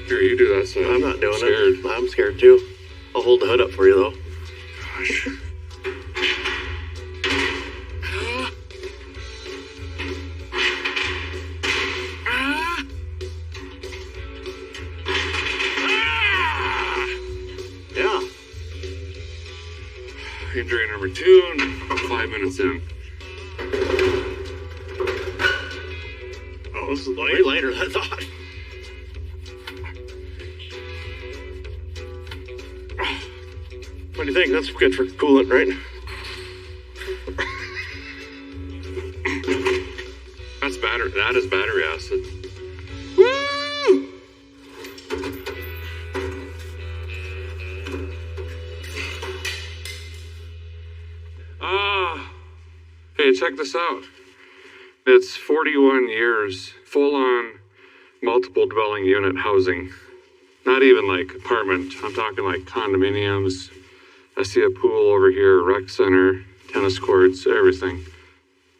Here, you do that side. I'm not doing Scared. it. I'm scared too. I'll hold the hood up for you though. Gosh. Yeah. Injury number 2, 5 minutes in. Oh, this is way lighter than I thought. What do you think? That's good for coolant, right? That's battery. That is battery acid. Woo! Hey, check this out. It's 41 years, full-on, multiple dwelling unit housing. Not even like apartment. I'm talking like condominiums. I see a pool over here, a rec center, tennis courts, everything.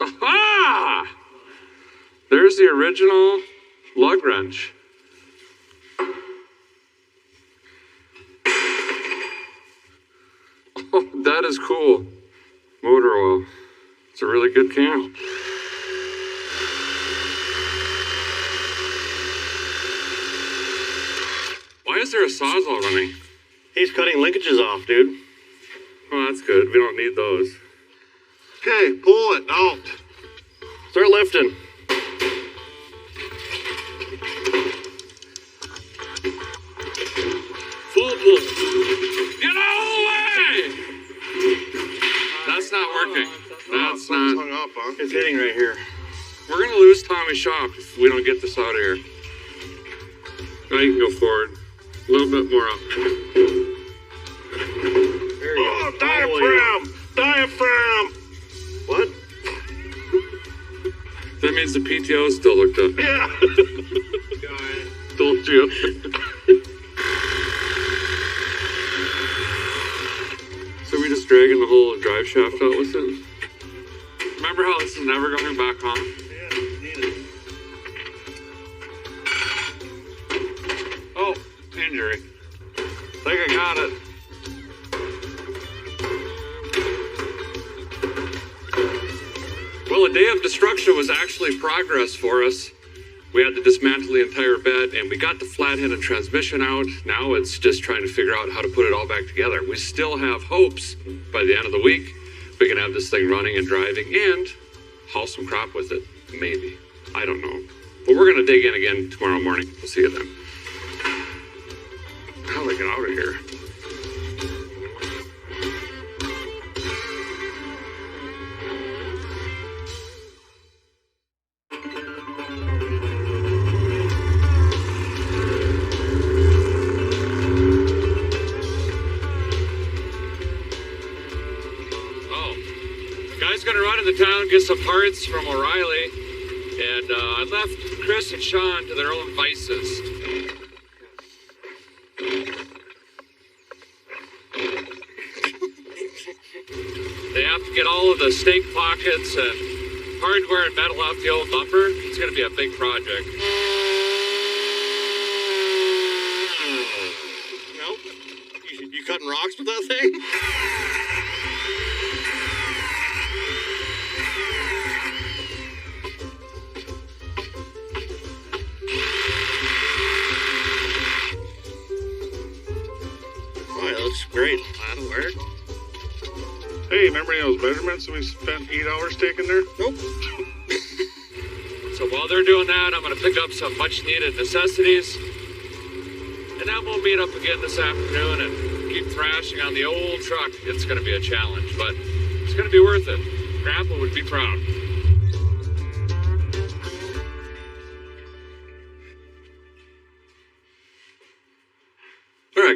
Aha! There's the original lug wrench. Oh, that is cool. Motor oil. It's a really good can. Why is there a sawzall running? He's cutting linkages off, dude. Oh, that's good. We don't need those. Okay, pull it out. Start lifting. Full pull. Get out of the way! That's not working. That's not. Hung up, huh? It's hitting right here. We're gonna lose Tommy Shop if we don't get this out of here. Now you can go forward. A little bit more up. There you go. Diaphragm! Diaphragm! What? That means the PTO still looked up. Yeah. Told you. So we just dragging the whole drive shaft out with it? Remember how this is never going back on? Yeah, need it. Oh, injury. Think I got it. Well, a day of destruction was actually progress for us. We had to dismantle the entire bed, and we got the flathead transmission out. Now it's just trying to figure out how to put it all back together. We still have hopes by the end of the week we can have this thing running and driving and haul some crop with it. Maybe. I don't know. But we're going to dig in again tomorrow morning. We'll see you then. How do I get out of here? Gonna run into town, get some parts from O'Reilly, and I left Chris and Sean to their own vices. They have to get all of the stake pockets and hardware and metal off the old lumber. It's gonna be a big project. Nope. You cutting rocks with that thing? Looks great. That'll work. Hey, remember any of those measurements that we spent 8 hours taking there? Nope. So while they're doing that, I'm going to pick up some much needed necessities. And then we'll meet up again this afternoon and keep thrashing on the old truck. It's going to be a challenge, but it's going to be worth it. Grandpa would be proud.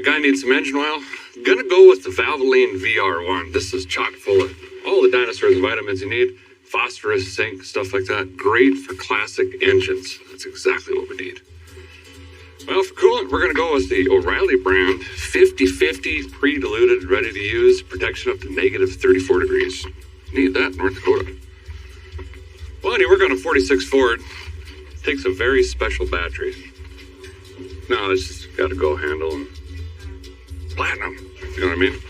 right, guy needs some engine oil. Gonna go with the Valvoline VR1. This is chock full of all the dinosaurs and vitamins you need. Phosphorus, zinc, stuff like that. Great for classic engines. That's exactly what we need. Well, for coolant, we're gonna go with the O'Reilly brand 50/50 pre-diluted, ready to use, protection up to negative 34 degrees. Need that in North Dakota. Well, anyway, we're going to 46 Ford. Takes a very special battery. No, it's just got a go handle and platinum. You know what I mean?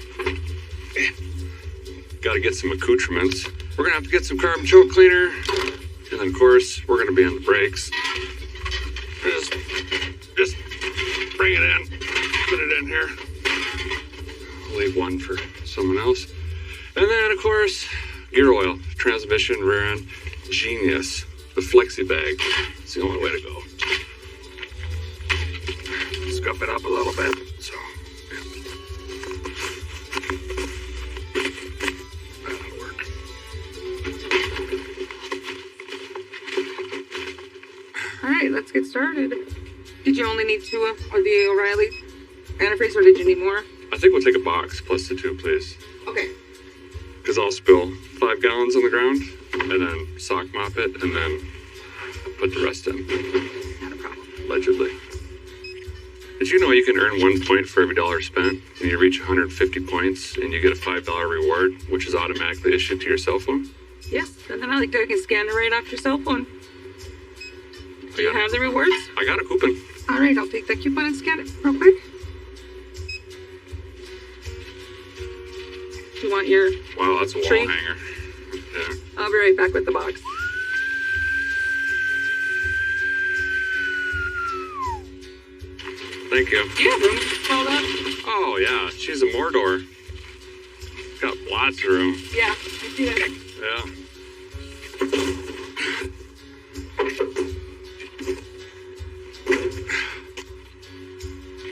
Yeah. Got to get some accoutrements. We're going to have to get some carbon choke cleaner. And then, of course, we're going to be on the brakes. Just bring it in. Put it in here. I'll leave one for someone else. And then, of course, gear oil, transmission, rear end. Genius. The flexi bag. It's the only way to go. Scuff it up a little bit. So, yeah. That'll work. All right, let's get started. Did you only need 2 of the O'Reilly antifreeze, or did you need more? I think we'll take a box plus the 2, please. Okay. Because I'll spill 5 gallons on the ground and then sock mop it and then put the rest in. Not a problem. Allegedly. Did you know you can earn 1 point for every dollar spent? And you reach 150 points and you get a $5 reward, which is automatically issued to your cell phone? Yes, and then I can scan it right off your cell phone. Do you have the rewards? I got a coupon. All right, I'll take that coupon and scan it real quick. Do you want your Wow, that's a wall tree? hanger. Yeah. I'll be right back with the box. Thank you. Do you have room for all that? Oh, yeah. She's a Mordor. Got lots of room. Yeah, I see that. Yeah.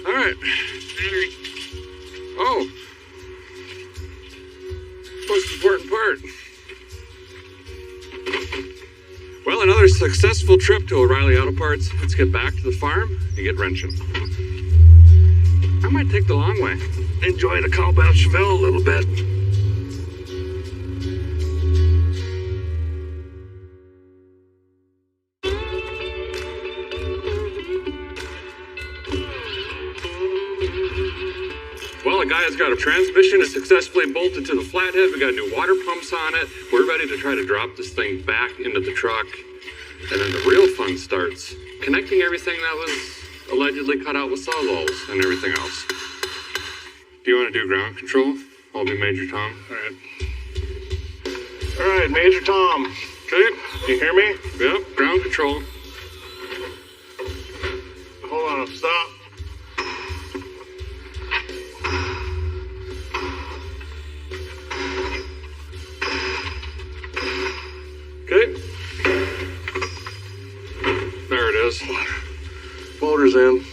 All right. Oh. Most important part. Well, another successful trip to O'Reilly Auto Parts. Let's get back to the farm and get wrenching. I might take the long way. Enjoy the Calbell Chevelle a little bit. Well, the guy has got a transmission is successfully bolted to the flathead. We got new water pumps on it. We're ready to try to drop this thing back into the truck. And then the real fun starts. Connecting everything that was allegedly cut out with sawzalls and everything else. Do you want to do ground control? I'll be Major Tom. All right, Major Tom. Okay. You hear me? Yep, ground control. Hold on, stop. Okay. There it is. Motor's in.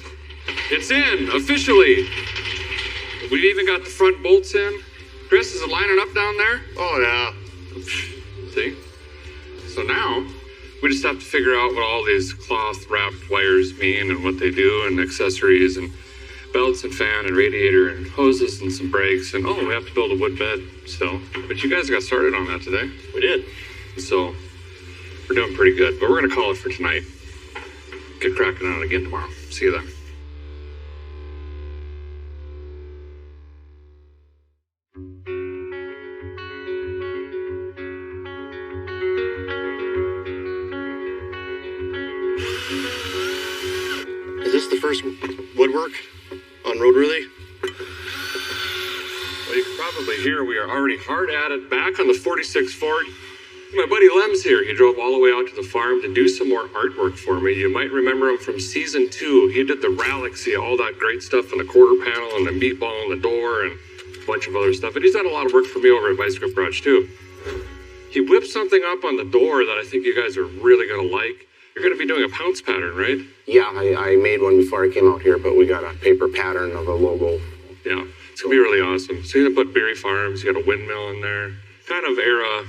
It's in, officially. We've even got the front bolts in. Chris, is it lining up down there? Oh, yeah. See? So now, we just have to figure out what all these cloth-wrapped wires mean and what they do, and accessories, and belts, and fan, and radiator, and hoses, and some brakes, and we have to build a wood bed still. But you guys got started on that today. We did. So, we're doing pretty good, but we're going to call it for tonight. Get cracking on it again tomorrow. See you then. Is this the first woodwork on Roadworthy? Well, you can probably hear we are already hard at it back on the 46 Ford. My buddy Lem's here. He drove all the way out to the farm to do some more artwork for me. You might remember him from season 2. He did the Ralaxy, all that great stuff on the quarter panel and the meatball on the door and a bunch of other stuff. And he's done a lot of work for me over at Bicycle Garage too. He whipped something up on the door that I think you guys are really going to like. You're going to be doing a pounce pattern, right? Yeah, I made one before I came out here, but we got a paper pattern of a logo. Yeah, it's going to be really awesome. So you're going to put Bieri Farms, you got a windmill in there. Kind of era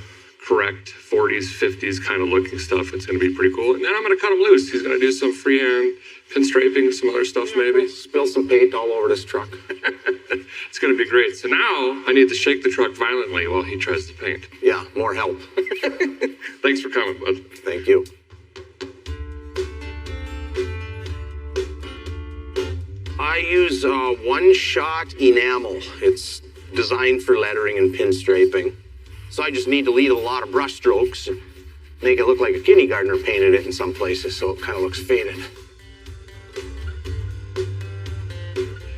correct 40s, 50s kind of looking stuff. It's going to be pretty cool. And then I'm going to cut him loose. He's going to do some freehand pinstriping, some other stuff maybe. Spill some paint all over this truck. It's going to be great. So now I need to shake the truck violently while he tries to paint. Yeah, more help. Thanks for coming, bud. Thank you. I use one-shot enamel. It's designed for lettering and pinstriping. So I just need to lead a lot of brush strokes and make it look like a kindergartner painted it in some places, so it kind of looks faded.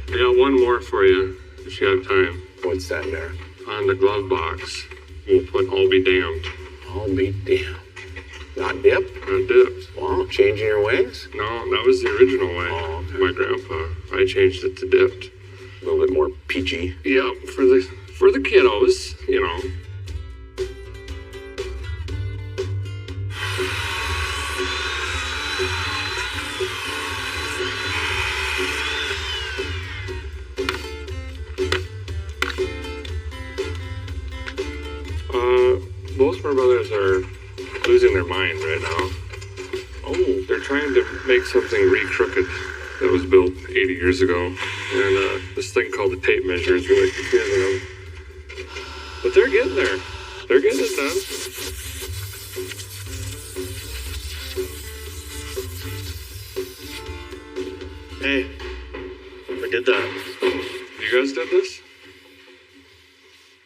I got one more for you, if you have time. What's that there? On the glove box, we'll put "I'll be damned." I'll be damned. Not dipped? Not dipped. Wow, changing your ways? No, that was the original way. Oh, okay. My grandpa. I changed it to dipped. A little bit more peachy. Yep, for the kiddos, you know. Both my brothers are losing their mind right now. Oh, they're trying to make something re-crooked that was built 80 years ago. And this thing called the tape measure is really confusing them. But they're getting there. They're getting it done. Hey, I did that. You guys did this?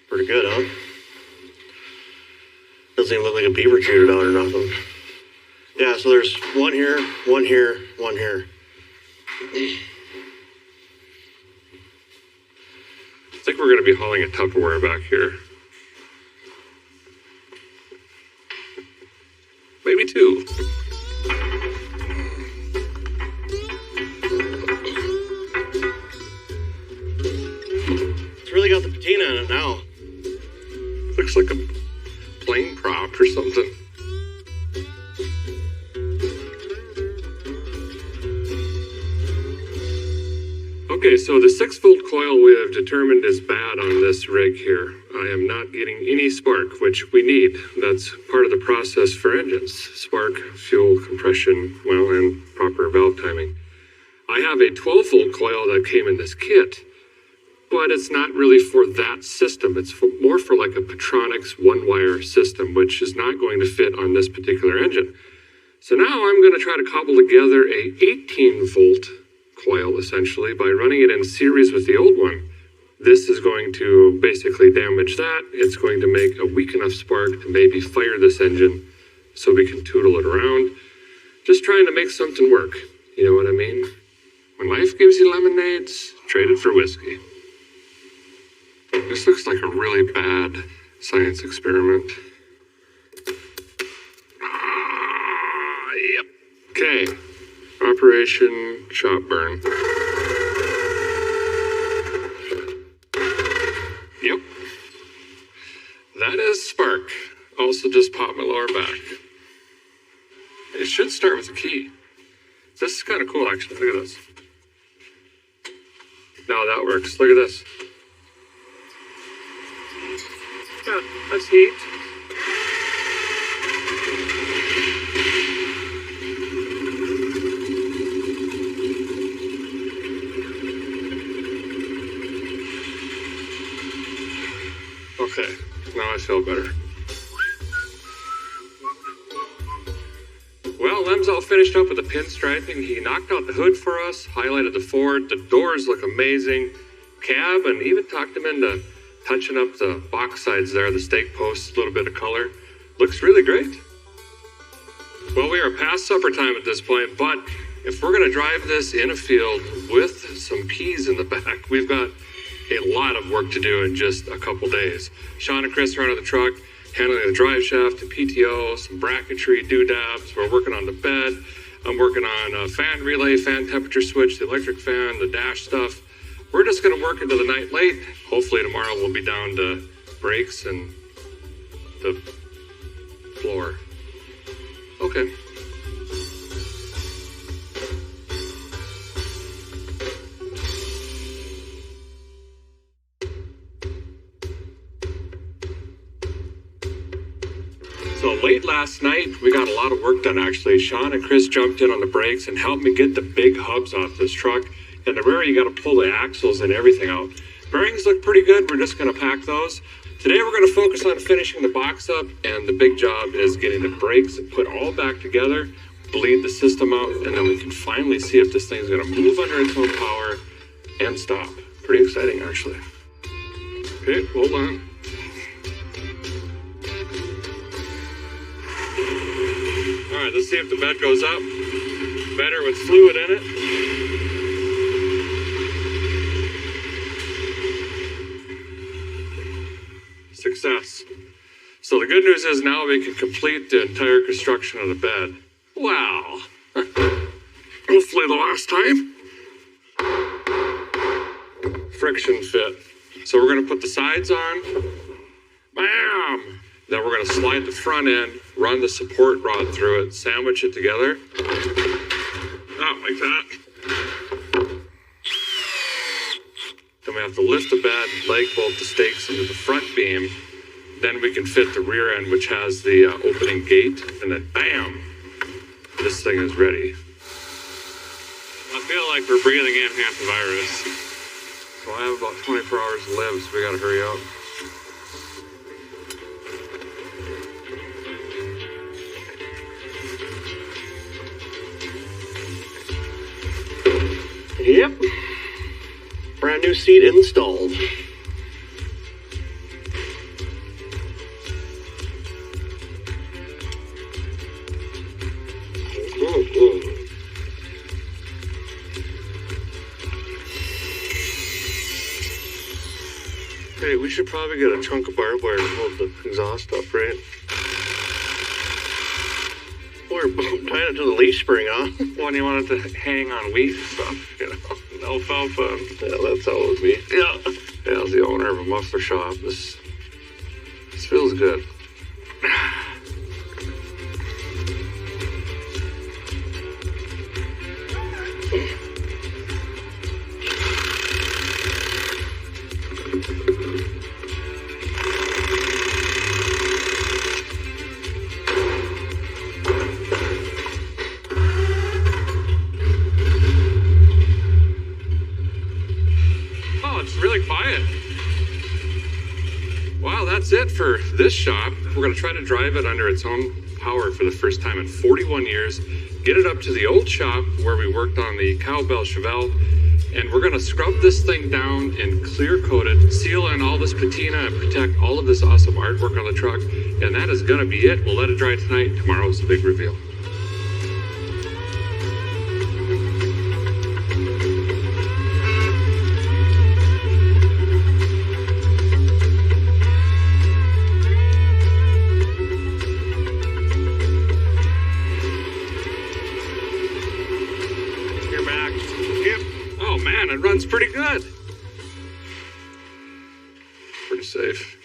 Pretty good, huh? Doesn't even look like a beaver chewed it out or nothing. Yeah, so there's one here, one here, one here. I think we're going to be hauling a Tupperware back here. Maybe two. It's really got the patina in it now. Looks like a plane prop or something. Okay, so the 6-volt coil we have determined is bad on this rig here. I am not getting any spark, which we need. That's part of the process for engines. Spark, fuel, compression, well, and proper valve timing. I have a 12-volt coil that came in this kit, but it's not really for that system. It's more for like a Petronix one-wire system, which is not going to fit on this particular engine. So now I'm going to try to cobble together a 18-volt coil, essentially, by running it in series with the old one. This is going to basically damage that. It's going to make a weak enough spark to maybe fire this engine so we can tootle it around. Just trying to make something work. You know what I mean? When life gives you lemonades, trade it for whiskey. This looks like a really bad science experiment. Yep. Okay. Operation Shop Burn. Yep. That is spark. Also just pop my lower back. It should start with a key. This is kind of cool, actually. Look at this. Now that works. Look at this. Yeah, that's heat. Okay, now I feel better. Well, Lem's all finished up with the pinstriping. He knocked out the hood for us, highlighted the Ford. The doors look amazing. Cab, and even talked him into touching up the box sides there, the stake posts, a little bit of color. Looks really great. Well, we are past supper time at this point, but if we're going to drive this in a field with some peas in the back, we've got a lot of work to do in just a couple days. Sean and Chris are out of the truck, handling the drive shaft, the PTO, some bracketry, doodads. We're working on the bed. I'm working on a fan relay, fan temperature switch, the electric fan, the dash stuff. We're just going to work into the night late. Hopefully tomorrow we'll be down to brakes and the floor. Okay. So late last night, we got a lot of work done actually. Sean and Chris jumped in on the brakes and helped me get the big hubs off this truck. And the rear, you got to pull the axles and everything out. Bearings look pretty good. We're just going to pack those. Today we're going to focus on finishing the box up, and the big job is getting the brakes put all back together, bleed the system out, and then we can finally see if this thing's going to move under its own power and stop. Pretty exciting, actually. Okay, hold on. All right, let's see if the bed goes up. Better with fluid in it. Success. So the good news is now we can complete the entire construction of the bed. Wow. Hopefully the last time. Friction fit. So we're going to put the sides on. Bam! Then we're going to slide the front end, run the support rod through it, sandwich it together. Oh, like that. Then we have to lift the bed, leg bolt the stakes into the front beam. Then we can fit the rear end, which has the opening gate. And then, bam, this thing is ready. I feel like we're breathing in half the virus. So I have about 24 hours to live, so we got to hurry up. Yep. Brand new seat installed. Hey, we should probably get a chunk of barbed wire to hold the exhaust up, right? We're tying it to the leaf spring, huh? When you want it to hang on wheat and stuff, you know, alfalfa. Yeah, that's how it would be. Yeah. Yeah, as the owner of a muffler shop, this feels good. That's it for this shop. We're going to try to drive it under its own power for the first time in 41 years, get it up to the old shop where we worked on the cowbell Chevelle, and we're going to scrub this thing down and clear coat it, seal in all this patina and protect all of this awesome artwork on the truck, and that is going to be it. We'll let it dry tonight. Tomorrow is the big reveal. Runs pretty good. Pretty safe.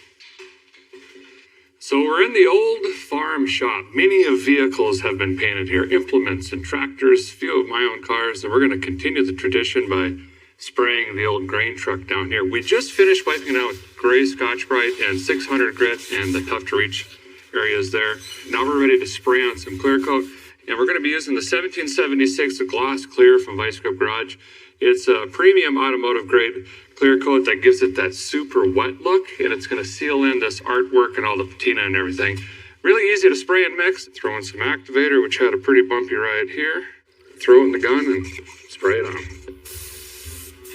So we're in the old farm shop. Many of vehicles have been painted here, implements and tractors, few of my own cars, and we're going to continue the tradition by spraying the old grain truck down here. We just finished wiping it out with gray Scotch-Brite and 600 grit and the tough to reach areas there. Now we're ready to spray on some clear coat, and we're going to be using the 1776 Gloss Clear from Vice Grip Garage. It's a premium automotive grade clear coat that gives it that super wet look, and it's going to seal in this artwork and all the patina and everything. Really easy to spray and mix. Throw in some activator, which had a pretty bumpy ride here. Throw it in the gun and spray it on.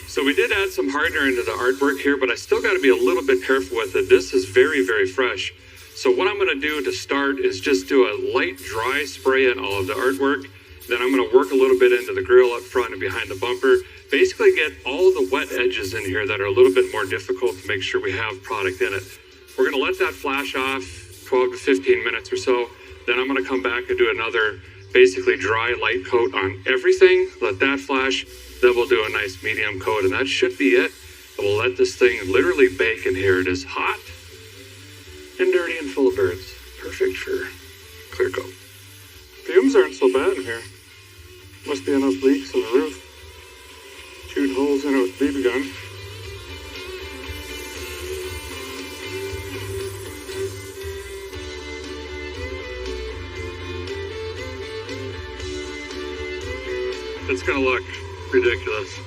So we did add some hardener into the artwork here, but I still got to be a little bit careful with it. This is very, very fresh. So what I'm going to do to start is just do a light dry spray in all of the artwork. Then I'm going to work a little bit into the grill up front and behind the bumper. Basically get all the wet edges in here that are a little bit more difficult to make sure we have product in it. We're going to let that flash off 12 to 15 minutes or so. Then I'm going to come back and do another basically dry light coat on everything. Let that flash. Then we'll do a nice medium coat, and that should be it. And we'll let this thing literally bake in here. It is hot and dirty and full of birds. Perfect for clear coat. Fumes aren't so bad in here. Must be enough leaks in the roof. Shooting holes in it with BB gun. just gonna look ridiculous.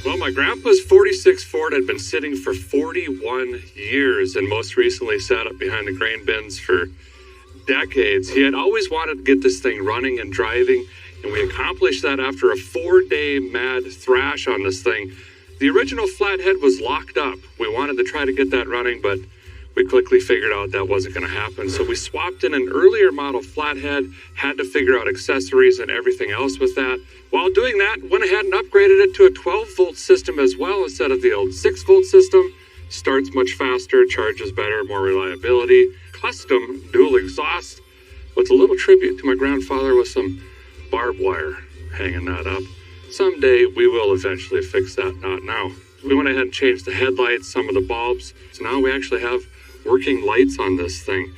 Well, my grandpa's 46 Ford had been sitting for 41 years and most recently sat up behind the grain bins for decades. He had always wanted to get this thing running and driving, and we accomplished that after a 4-day mad thrash on this thing. The original flathead was locked up. We wanted to try to get that running, but we quickly figured out that wasn't going to happen. So we swapped in an earlier model flathead, had to figure out accessories and everything else with that. While doing that, went ahead and upgraded it to a 12-volt system as well instead of the old 6-volt system. Starts much faster, charges better, more reliability. Custom dual exhaust with a little tribute to my grandfather with some barbed wire hanging that up. Someday we will eventually fix that, not now. We went ahead and changed the headlights, some of the bulbs. So now we actually have working lights on this thing.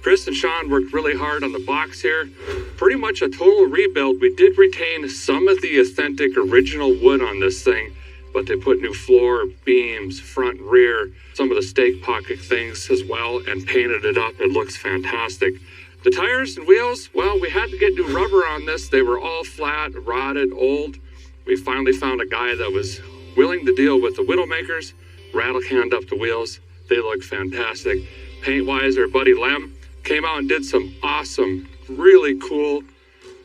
Chris and Sean worked really hard on the box here. Pretty much a total rebuild. We did retain some of the authentic original wood on this thing, but they put new floor, beams, front and rear, some of the stake pocket things as well, and painted it up. It looks fantastic. The tires and wheels, well, we had to get new rubber on this. They were all flat, rotted, old. We finally found a guy that was willing to deal with the Widowmakers, rattle canned up the wheels. They look fantastic. Paint-wise, our buddy Lem came out and did some awesome, really cool,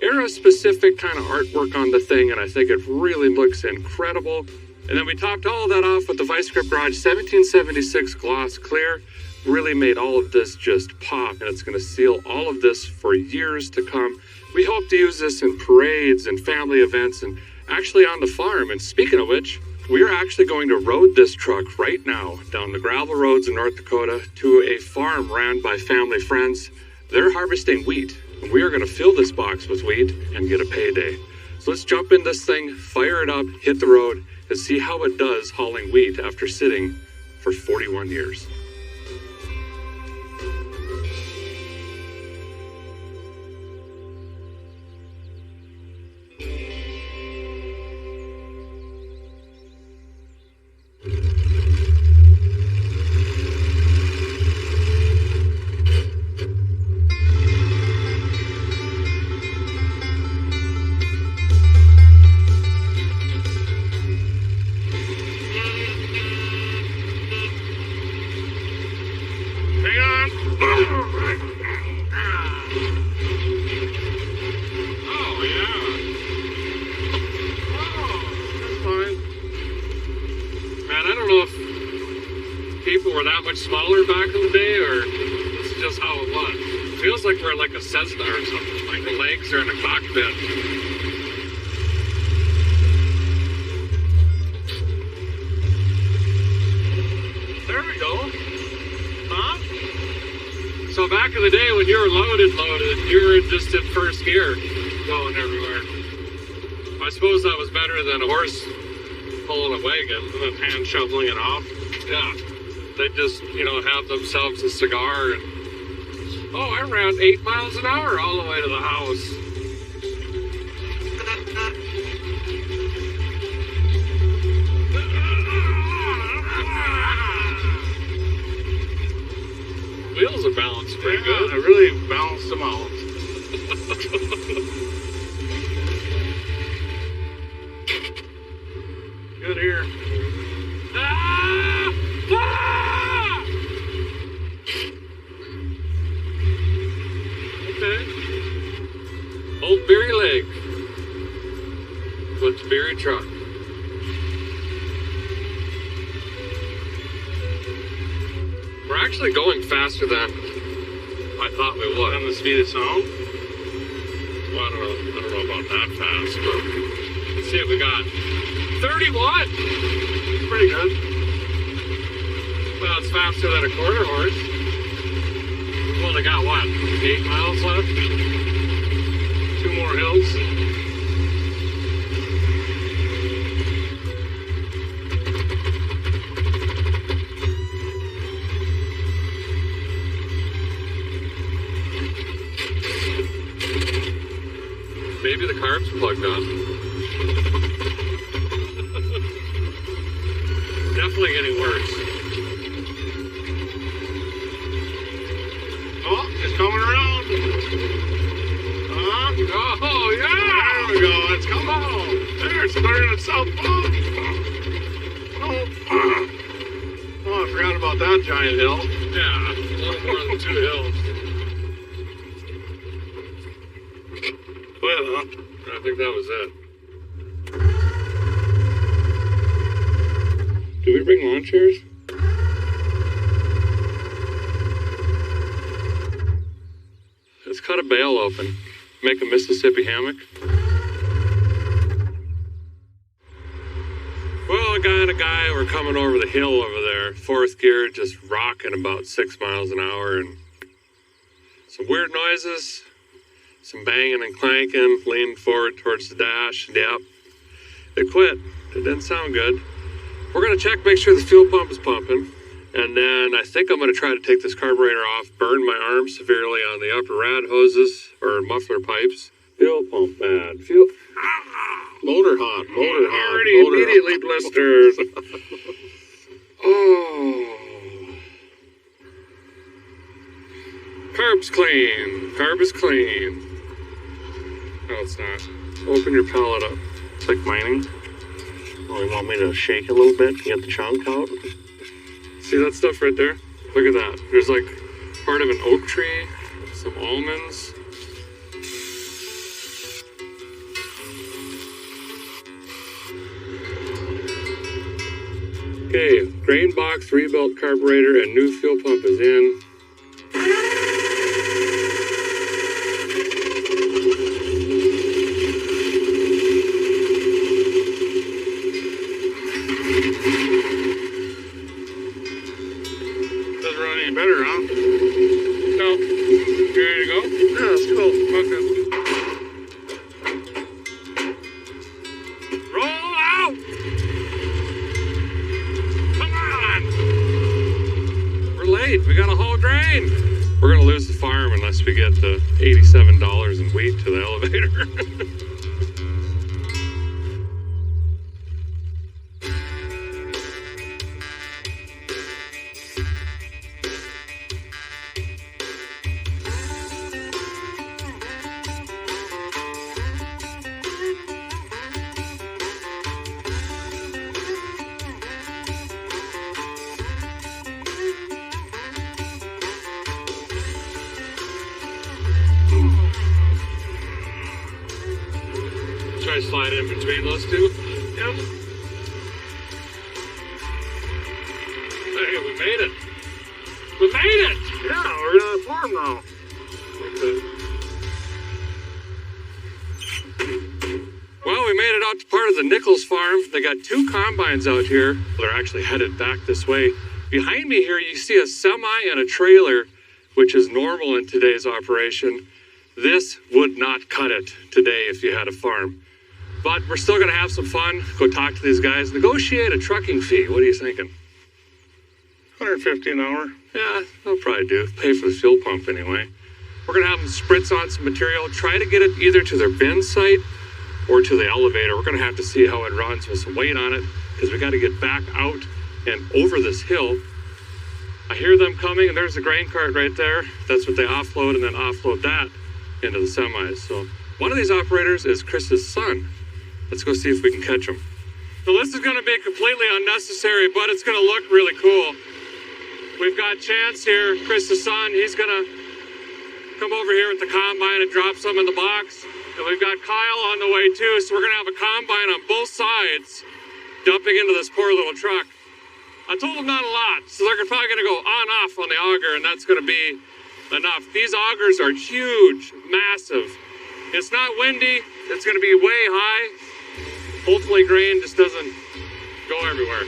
era-specific kind of artwork on the thing, and I think it really looks incredible. And then we topped all of that off with the Vice Grip Garage 1776 gloss clear. Really made all of this just pop, and it's going to seal all of this for years to come. We hope to use this in parades and family events and actually on the farm. And speaking of which, we're actually going to road this truck right now down the gravel roads in North Dakota to a farm ran by family friends. They're harvesting wheat, and we are going to fill this box with wheat and get a payday. So let's jump in this thing, fire it up, hit the road, and see how it does hauling wheat after sitting for 41 years. Smaller back in the day, or this is just how it was? It feels like we're like a Cessna or something, like the legs are in a cockpit. There we go. Huh? So back in the day when you were loaded, you were just in first gear going everywhere. I suppose that was better than a horse pulling a wagon and then hand shoveling it off. Yeah. They just, have themselves a cigar and, I ran 8 miles an hour all the way to the house. Wheels are balanced pretty good. I really balanced them out. Good here. Old Bieri leg with the Bieri truck. We're actually going faster than I thought we would. On the speed of sound? Well, I don't know about that fast, but let's see what we got. 31! It's pretty good. Well, it's faster than a quarter horse. We've only got, 8 miles left? 2 more hills. Maybe the carb's plugged on. definitely getting worse. Oh, it's coming around. Oh, yeah! There we go. It's coming on. There, it's turning itself off. Oh, I forgot about that giant hill. Yeah, a little more than 2 hills. Well, huh? I think that was it. Did we bring lawn chairs? Let's cut a bale open. Make a Mississippi hammock. Well, a guy and a guy were coming over the hill over there. Fourth gear, just rocking about 6 miles an hour. And some weird noises. Some banging and clanking. Leaned forward towards the dash. Yep. It quit. It didn't sound good. We're going to check, make sure the fuel pump is pumping. And then I think I'm going to try to take this carburetor off, burn my arm severely on the upper rad hoses or muffler pipes. Fuel pump bad. Fuel. Motor hot. Motor hot. Already Motor immediately blistered. Oh. Carb's clean. Carb is clean. No, it's not. Open your pallet up. It's like mining. Oh, you want me to shake it a little bit to get the chunk out? See that stuff right there? Look at that. There's like part of an oak tree, some almonds. Okay, grain box, rebuilt carburetor, and new fuel pump is in. Doesn't run any better, huh? No. You ready to go? Yeah, let's go. Okay. Roll out! Come on! We're late. We got a whole drain. We're gonna lose the farm unless we get the $87 in wheat to the elevator. Try to slide in between those two. Yep. Hey, we made it. We made it! Yeah, we're on the farm now. Well, we made it out to part of the Nichols farm. They got 2 combines out here. They're actually headed back this way. Behind me here, you see a semi and a trailer, which is normal in today's operation. This would not cut it today if you had a farm. But we're still going to have some fun. Go talk to these guys. Negotiate a trucking fee. What are you thinking? $150 an hour. Yeah, they'll probably do. Pay for the fuel pump anyway. We're going to have them spritz on some material. Try to get it either to their bin site or to the elevator. We're going to have to see how it runs with some weight on it because we got to get back out and over this hill. I hear them coming, and there's the grain cart right there. That's what they offload and then offload that into the semis. So one of these operators is Chris's son. Let's go see if we can catch him. The list is going to be completely unnecessary, but it's going to look really cool. We've got Chance here, Chris's son. He's going to come over here with the combine and drop some in the box. And we've got Kyle on the way too, so we're going to have a combine on both sides dumping into this poor little truck. I told them not a lot, so they're probably going to go on-off on the auger, and that's going to be enough. These augers are huge, massive. It's not windy. It's going to be way high. Hopefully grain just doesn't go everywhere.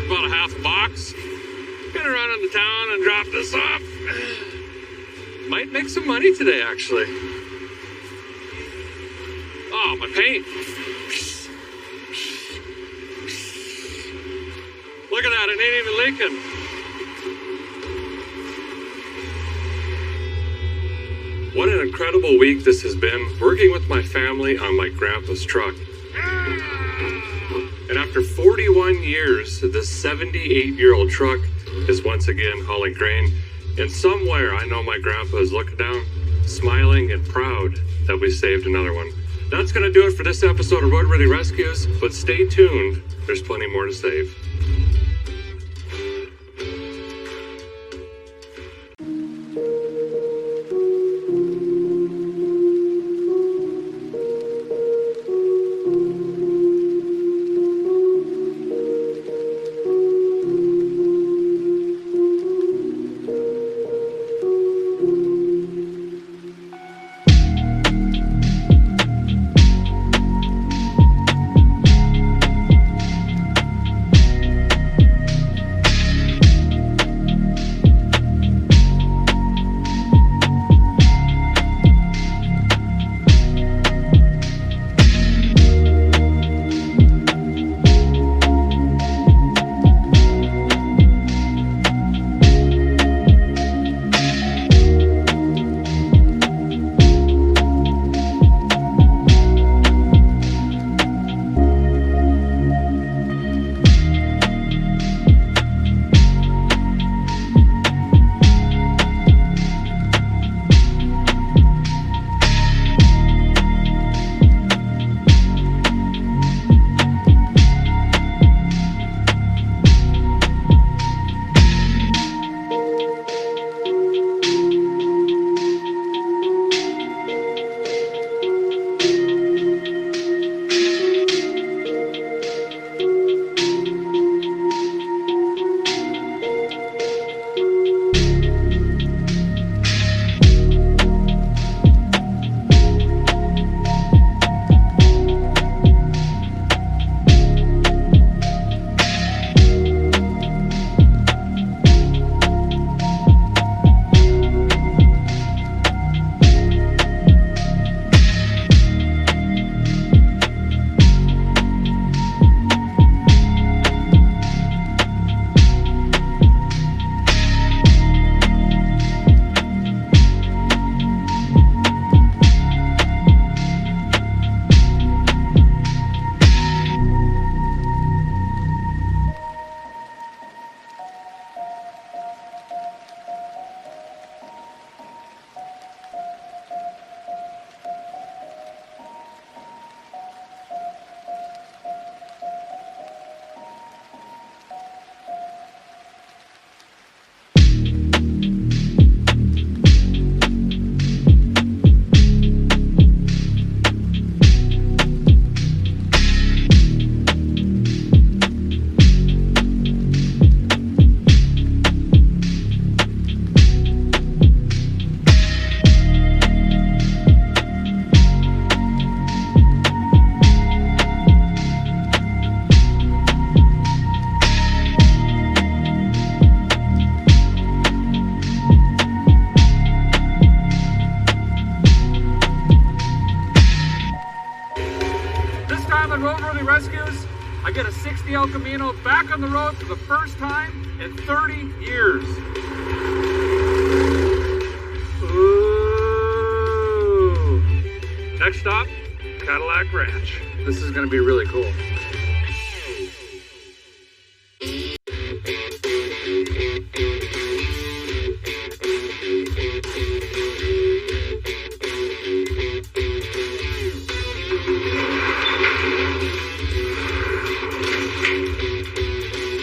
About a half a box. Gonna run into town and drop this off. Might make some money today, actually. Oh, Oh, my paint. Look at that, it ain't even leaking. What an incredible week this has been, working with my family on my grandpa's truck. And after 41 years, this 78-year-old truck is once again hauling grain. And somewhere I know my grandpa is looking down, smiling and proud that we saved another one. That's going to do it for this episode of Roadworthy Rescues, but stay tuned, there's plenty more to save. Roadworthy Rescues. I get a 60 El Camino back on the road for the first time in 30 years. Ooh. Next stop, Cadillac Ranch. This is going to be really cool.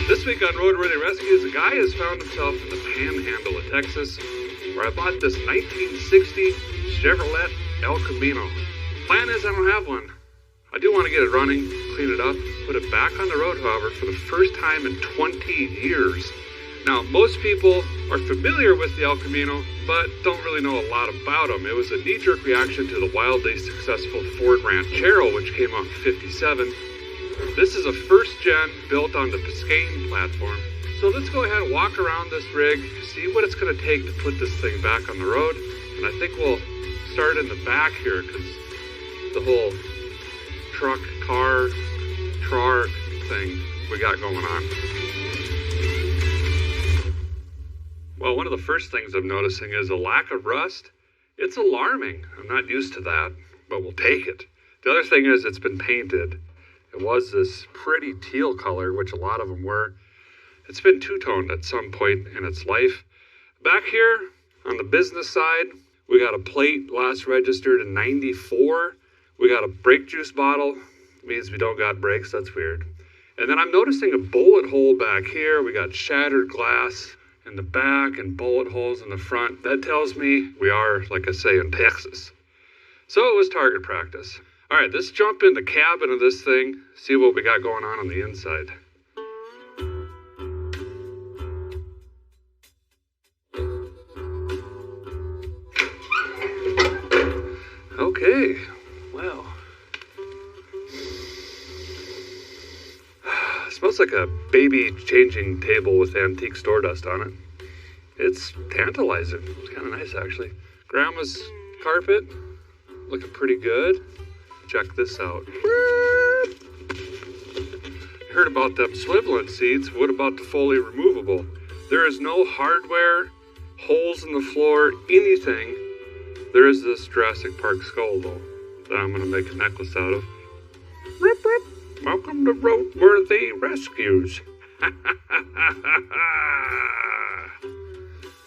This week on Roadworthy Rescues, a guy has found himself in the panhandle of Texas, where I bought this 1960 Chevrolet El Camino. Plan is I don't have one. I do want to get it running, clean it up, put it back on the road, however, for the first time in 20 years. Now, most people are familiar with the El Camino, but don't really know a lot about them. It was a knee-jerk reaction to the wildly successful Ford Ranchero, which came out in '57. This is a first-gen built on the Biscayne platform. So let's go ahead and walk around this rig, see what it's going to take to put this thing back on the road. And I think we'll start in the back here, because the whole truck, car thing we got going on. Well, one of the first things I'm noticing is a lack of rust. It's alarming. I'm not used to that, but we'll take it. The other thing is it's been painted. It was this pretty teal color, which a lot of them were. It's been two-toned at some point in its life. Back here on the business side, we got a plate last registered in 94. We got a brake juice bottle. Means we don't got brakes. That's weird. And then I'm noticing a bullet hole back here. We got shattered glass in the back and bullet holes in the front. That tells me we are, like I say, in Texas. So it was target practice. All right, let's jump in the cabin of this thing, see what we got going on the inside. Okay, well. Smells like a baby changing table with antique store dust on it. It's tantalizing. It's kind of nice, actually. Grandma's carpet, looking pretty good. Check this out. Heard about them swiveling seats. What about the fully removable? There is no hardware, holes in the floor, anything. There is this Jurassic Park skull, though, that I'm going to make a necklace out of. Rip, rip. Welcome to Roadworthy Rescues.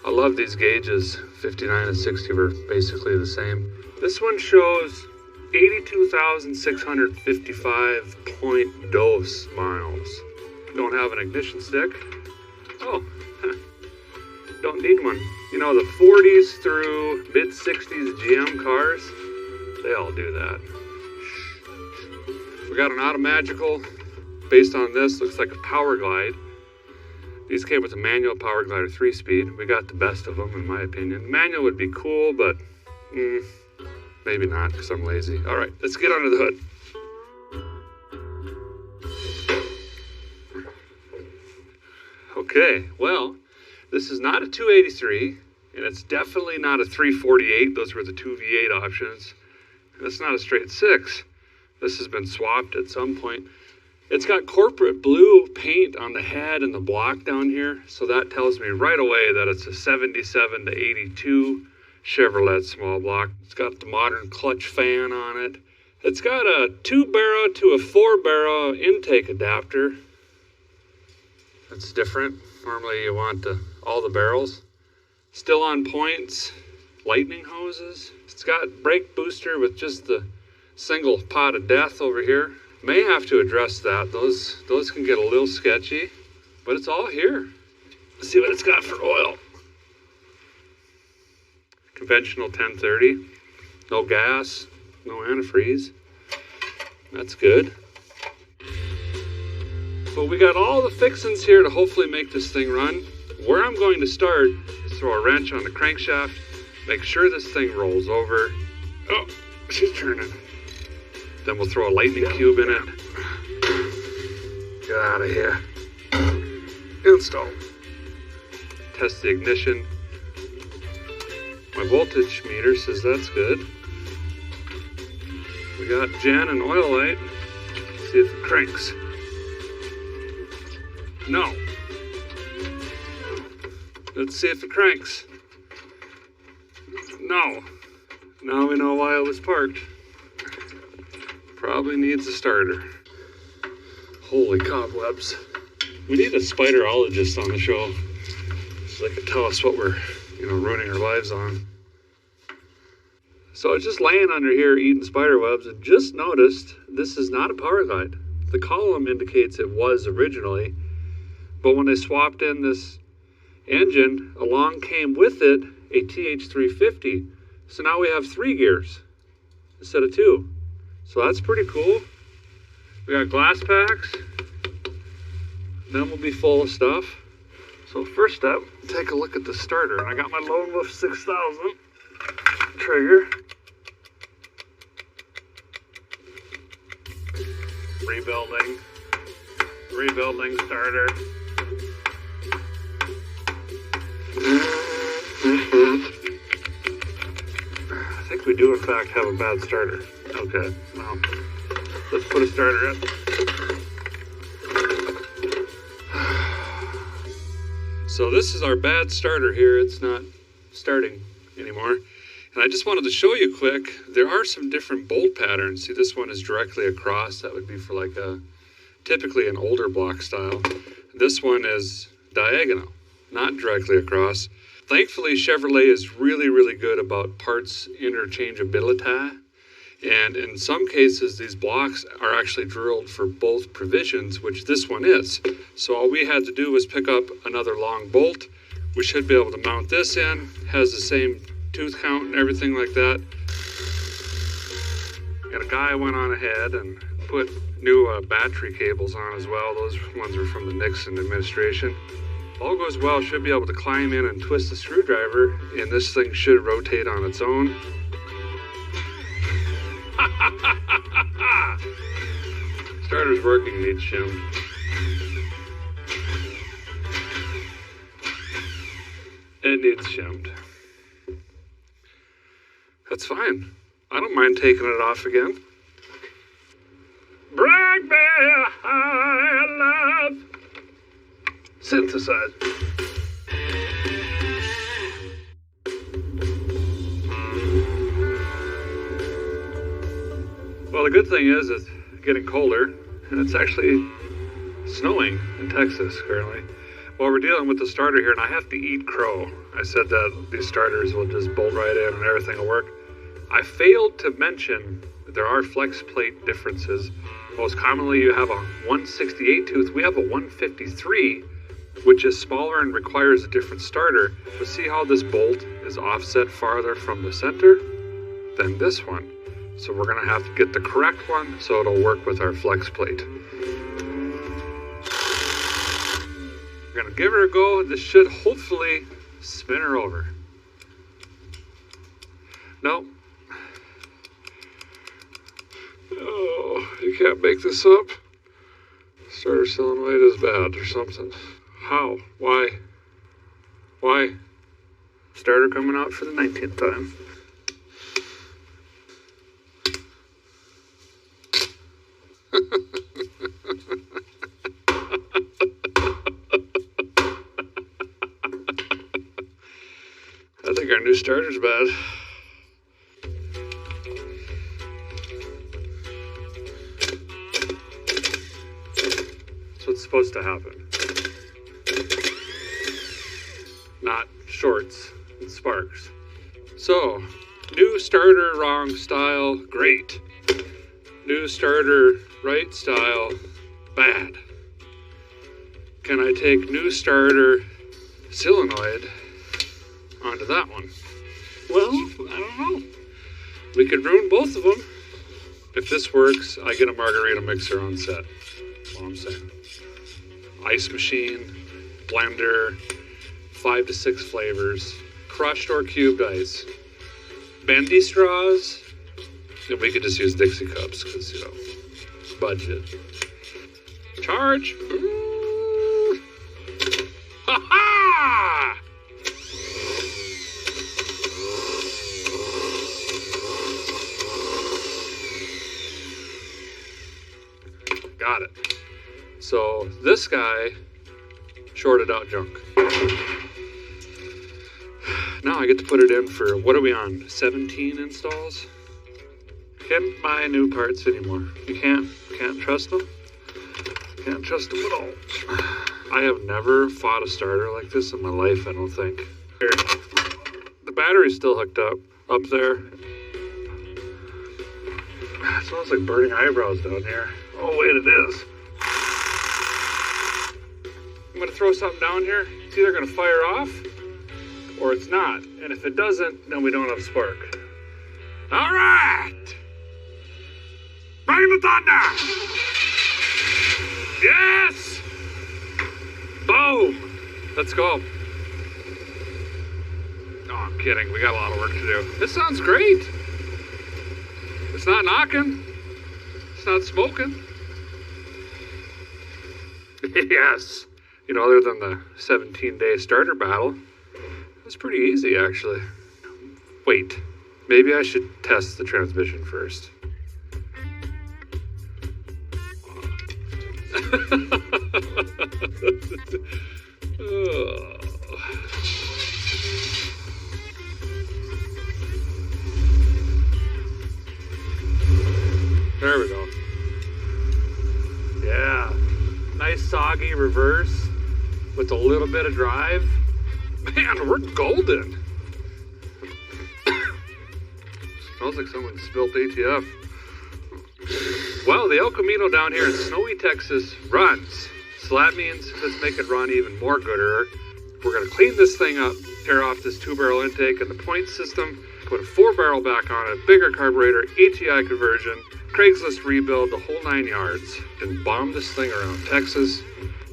I love these gauges. 59 and 60 were basically the same. This one shows 82,655.2 miles. Don't have an ignition stick. Oh, don't need one. You know, the 40s through mid-60s GM cars, they all do that. We got an Automagical based on this. Looks like a Power Glide. These came with a manual Power Glider 3-speed. We got the best of them, in my opinion. Manual would be cool, but maybe not, because I'm lazy. All right, let's get under the hood. Okay, well, this is not a 283, and it's definitely not a 348. Those were the two V8 options. And it's not a straight 6. This has been swapped at some point. It's got corporate blue paint on the head and the block down here, so that tells me right away that it's a 77 to 82 Chevrolet small block. It's got the modern clutch fan on it. It's got a 2-barrel to a 4-barrel intake adapter. That's different. Normally you want all the barrels. Still on points. Lightning hoses. It's got brake booster with just the single pot of death over here. May have to address that. Those can get a little sketchy, but it's all here. Let's see what it's got for oil. Conventional 1030. No gas, no antifreeze. That's good. So we got all the fixings here to hopefully make this thing run. Where I'm going to start is throw a wrench on the crankshaft, make sure this thing rolls over. Oh, she's turning. Then we'll throw a lightning cube in it. Get out of here. Install. Test the ignition. My voltage meter says that's good. We got gen and oil light. Let's see if it cranks. No. Let's see if it cranks. No. Now we know why it was parked. Probably needs a starter. Holy cobwebs. We need a spiderologist on the show so they can tell us what we're, ruining our lives on. So I was just laying under here eating spider webs and just noticed this is not a Power Glide. The column indicates it was originally, but when they swapped in this engine, along came with it a TH350. So now we have 3 gears instead of 2. So that's pretty cool. We got glass packs. Then we'll be full of stuff. So first step, take a look at the starter. And I got my Lone Wolf 6000 trigger. Rebuilding starter. I think we do in fact have a bad starter. Okay, well, Let's put a starter in. So this is our bad starter here. It's not starting anymore. And I just wanted to show you quick, there are some different bolt patterns. See, this one is directly across. That would be for like typically an older block style. This one is diagonal, not directly across. Thankfully, Chevrolet is really, really good about parts interchangeability. And in some cases, these blocks are actually drilled for both provisions, which this one is. So all we had to do was pick up another long bolt. We should be able to mount this in, has the same tooth count and everything like that. And a guy went on ahead and put new battery cables on as well. Those ones are from the Nixon administration. All goes well, should be able to climb in and twist the screwdriver, and this thing should rotate on its own. Starter's working, needs shimmed. It needs shimmed. That's fine. I don't mind taking it off again. Bring me high love. Synthesize. Well, the good thing is it's getting colder, and it's actually snowing in Texas currently. Well, we're dealing with the starter here, and I have to eat crow. I said that these starters will just bolt right in and everything will work. I failed to mention that there are flex plate differences. Most commonly, you have a 168 tooth. We have a 153, which is smaller and requires a different starter. But see how this bolt is offset farther from the center than this one? So we're going to have to get the correct one so it'll work with our flex plate. We're going to give her a go. This should hopefully spin her over. No. Oh, you can't make this up. Starter solenoid is bad or something. How? Why? Why? Starter coming out for the 19th time. I think our new starter's bad. That's what's supposed to happen. Not shorts and sparks. So, new starter, wrong style, great. New starter, right style, bad. Can I take new starter solenoid onto that one? Well, I don't know. We could ruin both of them. If this works, I get a margarita mixer on set. That's all I'm saying. Ice machine, blender, 5 to 6 flavors, crushed or cubed ice, bendy straws, and we could just use Dixie cups because, you know, budget. Charge. Ha-ha! Got it. So this guy shorted out junk. Now I get to put it in for, what are we on, 17 installs? Can't buy new parts anymore. You can't trust them. Can't trust them at all. I have never fought a starter like this in my life, I don't think. Here. The battery's still hooked up there. It smells like burning eyebrows down here. Oh wait, it is. I'm gonna throw something down here. It's either gonna fire off or it's not. And if it doesn't, then we don't have spark. All right. Bring the thunder! Yes! Boom! Let's go. No, I'm kidding. We got a lot of work to do. This sounds great. It's not knocking. It's not smoking. Yes. You know, other than the 17-day starter battle, it was pretty easy, actually. Wait. Maybe I should test the transmission first. There we go. Yeah. Nice soggy reverse with a little bit of drive. Man, we're golden. Smells like someone spilled ATF. Well, the El Camino down here in snowy Texas runs. So that means let's make it run even more gooder. We're going to clean this thing up, tear off this 2-barrel intake and the point system, put a 4-barrel back on it, bigger carburetor, ATI conversion, Craigslist rebuild, the whole 9 yards, and bomb this thing around Texas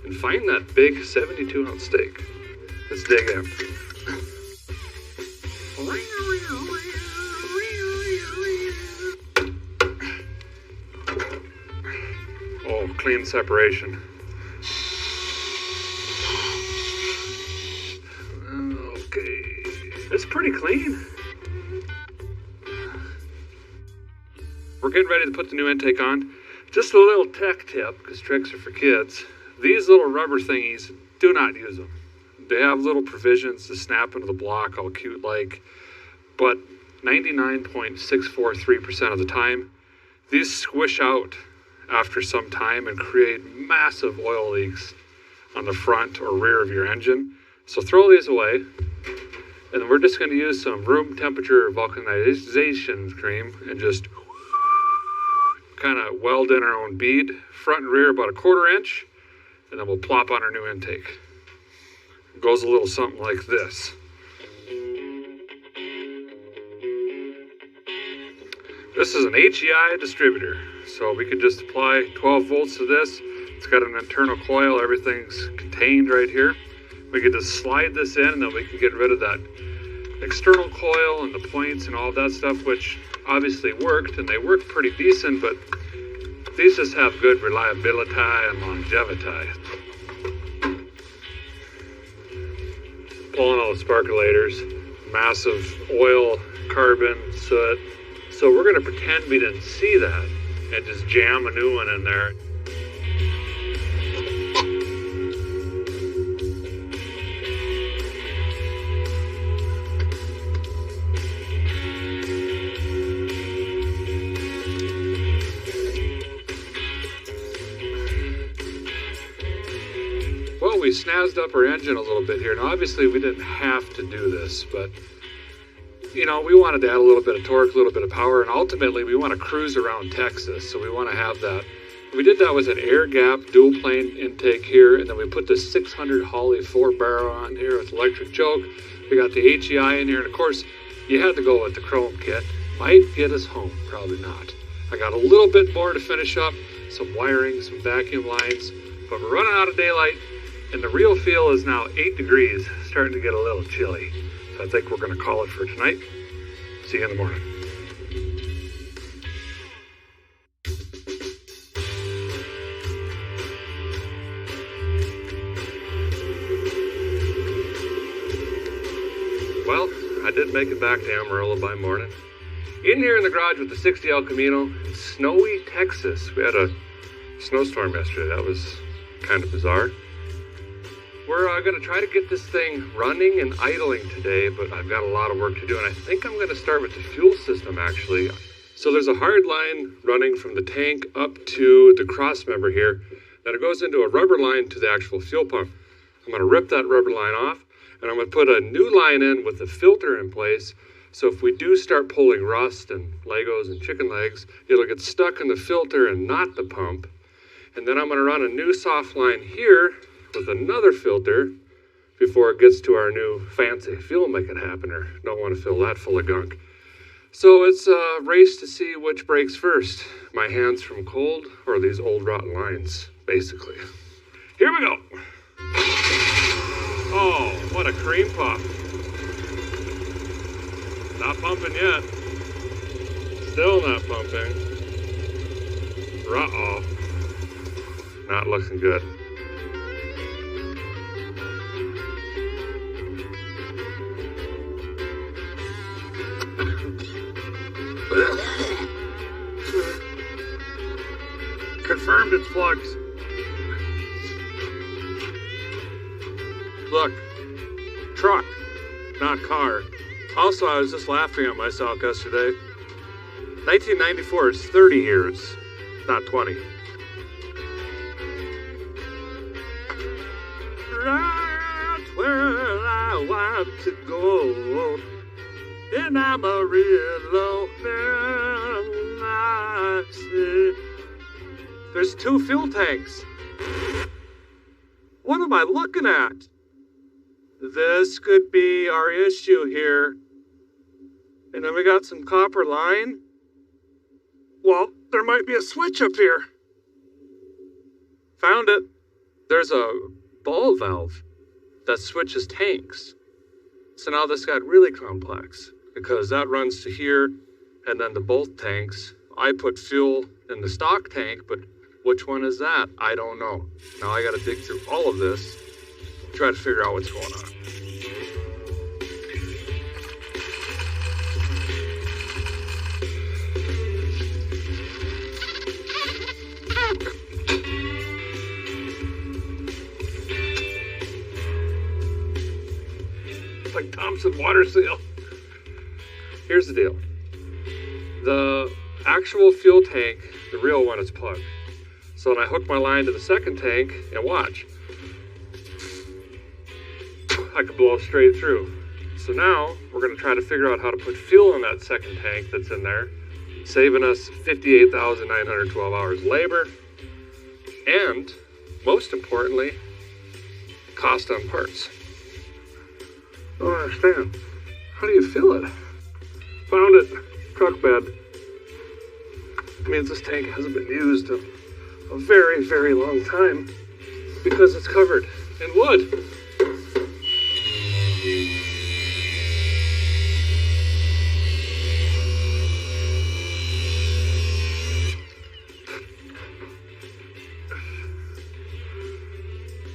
and find that big 72-ounce steak. Let's dig in. Oh, clean separation. Okay, it's pretty clean. We're getting ready to put the new intake on. Just a little tech tip, because tricks are for kids. These little rubber thingies, do not use them. They have little provisions to snap into the block, all cute like, but 99.643% of the time, these squish out after some time and create massive oil leaks on the front or rear of your engine. So throw these away, and we're just going to use some room temperature vulcanization cream and just kind of weld in our own bead, front and rear about a 1/4 inch, and then we'll plop on our new intake. It goes a little something like this. This is an HEI distributor, so we can just apply 12 volts to this. It's got an internal coil, everything's contained right here. We can just slide this in and then we can get rid of that external coil and the points and all that stuff, which obviously worked, and they work pretty decent, but these just have good reliability and longevity. Pulling all the sparkulators, massive oil, carbon, soot. So we're going to pretend we didn't see that and just jam a new one in there. Well, we snazzed up our engine a little bit here. Now, obviously, we didn't have to do this, but you know, we wanted to add a little bit of torque, a little bit of power, and ultimately we want to cruise around Texas, so we want to have that. We did that with an air gap dual plane intake here, and then we put the 600 Holley 4-barrel on here with electric choke. We got the HEI in here, and of course, you had to go with the chrome kit. Might get us home, probably not. I got a little bit more to finish up, some wiring, some vacuum lines, but we're running out of daylight, and the real feel is now 8 degrees, starting to get a little chilly. So I think we're going to call it for tonight. See you in the morning. Well, I did make it back to Amarillo by morning. In here in the garage with the 60 El Camino, in snowy Texas. We had a snowstorm yesterday. That was kind of bizarre. We're going to try to get this thing running and idling today, but I've got a lot of work to do, and I think I'm going to start with the fuel system, actually. So there's a hard line running from the tank up to the cross member here, then it goes into a rubber line to the actual fuel pump. I'm going to rip that rubber line off, and I'm going to put a new line in with the filter in place, so if we do start pulling rust and Legos and chicken legs, it'll get stuck in the filter and not the pump. And then I'm going to run a new soft line here with another filter before it gets to our new fancy fuel make it happen, or don't want to fill that full of gunk. So it's a race to see which breaks first, my hands from cold or these old rotten lines, basically. Here we go. Oh, what a cream puff. Not pumping yet. Still not pumping. Uh-oh. Not looking good. Confirmed it's plugged. Look, truck, not car. Also, I was just laughing at myself yesterday. 1994 is 30 years, not 20. Right where I want to go, and I'm a real lonely. There's 2 fuel tanks. What am I looking at? This could be our issue here. And then we got some copper line. Well, there might be a switch up here. Found it. There's a ball valve that switches tanks. So now this got really complex because that runs to here and then to both tanks. I put fuel in the stock tank, but which one is that? I don't know. Now I gotta dig through all of this, try to figure out what's going on. It's like Thompson water seal. Here's the deal. The actual fuel tank, the real one, is plugged. So when I hook my line to the second tank, and watch, I could blow straight through. So now we're going to try to figure out how to put fuel in that second tank that's in there, saving us 58,912 hours labor, and most importantly, cost on parts. I don't understand. How do you fill it? Found it. Truck bed. It means this tank hasn't been used in a very, very long time because it's covered in wood.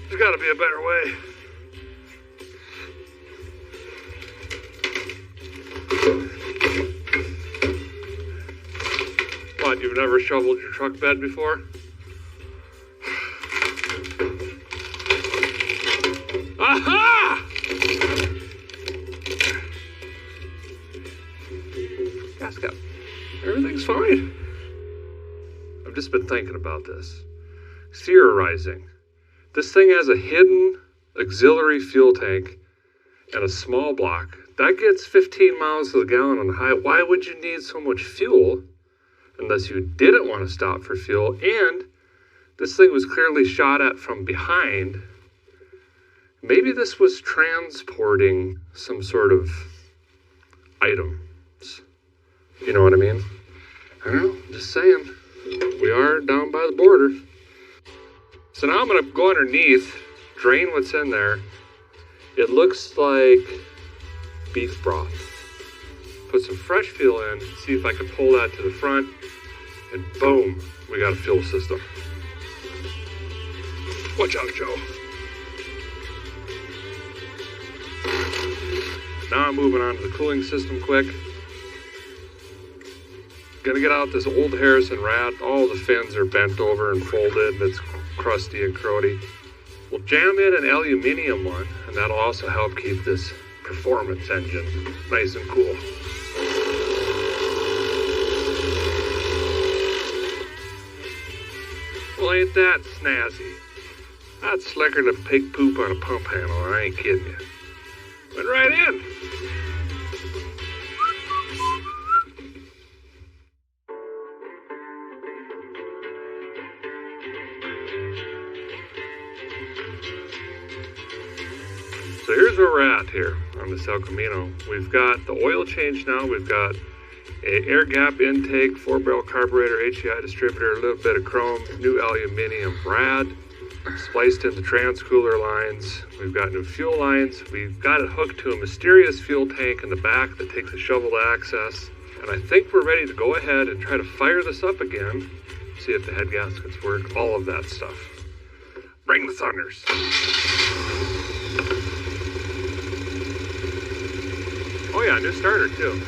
There's got to be a better way. What, you've never shoveled your truck bed before? Aha! Gasket. Everything's fine. I've just been thinking about this. Theorizing. This thing has a hidden auxiliary fuel tank and a small block. That gets 15 miles to the gallon on the high. Why would you need so much fuel unless you didn't want to stop for fuel? And this thing was clearly shot at from behind. Maybe this was transporting some sort of items. You know what I mean? I don't know, just saying. We are down by the border. So now I'm going to go underneath, drain what's in there. It looks like beef broth. Put some fresh fuel in, see if I can pull that to the front, and boom, we got a fuel system. Watch out, Joe. Now I'm moving on to the cooling system quick. Gonna get out this old Harrison rat. All the fins are bent over and folded, and it's crusty and cruddy. We'll jam in an aluminium one, and that'll also help keep this performance engine nice and cool. Well, ain't that snazzy? That's slicker than pig poop on a pump handle, I ain't kidding you. Went right in. So here's where we're at here on this El Camino. We've got the oil change now. We've got a air gap intake, 4-barrel carburetor, HEI distributor, a little bit of chrome, new aluminum rad, spliced into trans-cooler lines. We've got new fuel lines. We've got it hooked to a mysterious fuel tank in the back that takes a shovel to access. And I think we're ready to go ahead and try to fire this up again, see if the head gaskets work, all of that stuff. Bring the thunders. Oh yeah, new starter too.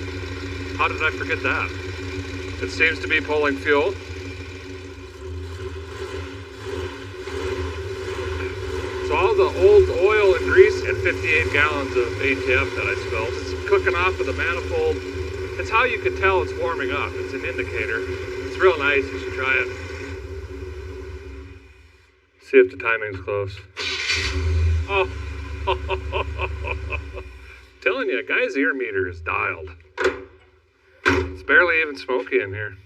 How did I forget that? It seems to be pulling fuel. So all the old oil and grease and 58 gallons of ATF that I spilled. It's cooking off of the manifold. It's how you can tell it's warming up. It's an indicator. It's real nice. You should try it. See if the timing's close. Oh. Telling you, a guy's ear meter is dialed. It's barely even smoky in here.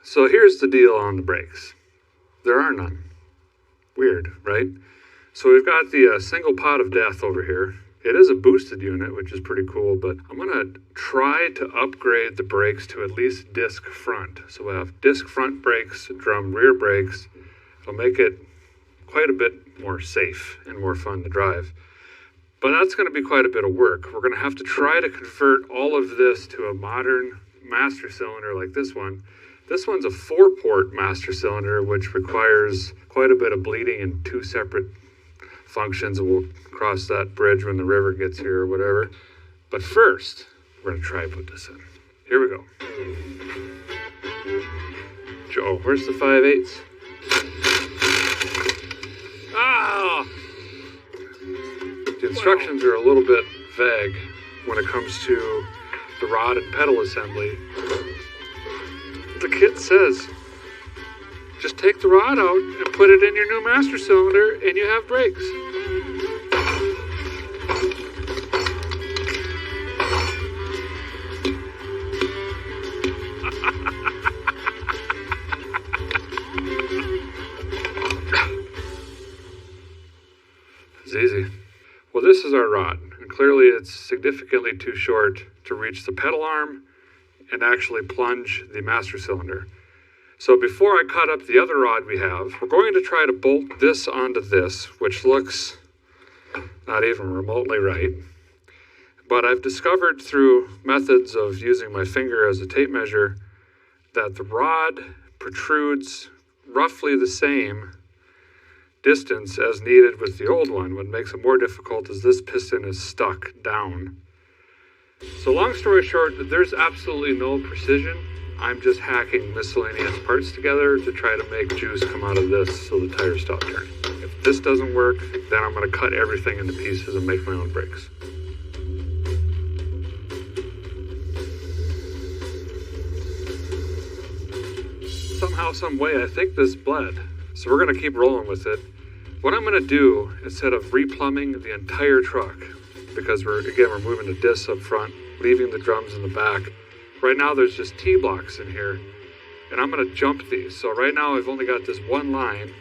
So here's the deal on the brakes. There are none. Weird, right? So we've got the single pot of death over here. It is a boosted unit, which is pretty cool, but I'm gonna try to upgrade the brakes to at least disc front. So we'll have disc front brakes, drum rear brakes. It'll make it quite a bit more safe and more fun to drive. But that's gonna be quite a bit of work. We're gonna have to try to convert all of this to a modern master cylinder like this one. This one's a 4-port master cylinder, which requires quite a bit of bleeding in 2 separate functions. We'll cross that bridge when the river gets here or whatever. But first, we're gonna try and put this in. Here we go. Joe, where's the 5/8? Ah! The instructions are a little bit vague when it comes to the rod and pedal assembly. The kit says, just take the rod out and put it in your new master cylinder and you have brakes. It's easy. Well, this is our rod, and clearly it's significantly too short to reach the pedal arm and actually plunge the master cylinder. So before I cut up the other rod we have, we're going to try to bolt this onto this, which looks not even remotely right. But I've discovered through methods of using my finger as a tape measure that the rod protrudes roughly the same distance as needed with the old one. What makes it more difficult is this piston is stuck down. So long story short, there's absolutely no precision. I'm just hacking miscellaneous parts together to try to make juice come out of this so the tires stop turning. If this doesn't work, then I'm going to cut everything into pieces and make my own brakes. Somehow, some way, I think this bled. So we're going to keep rolling with it. What I'm going to do, instead of replumbing the entire truck, because we're moving the discs up front, leaving the drums in the back. Right now there's just T-blocks in here, and I'm going to jump these. So right now I've only got this one line,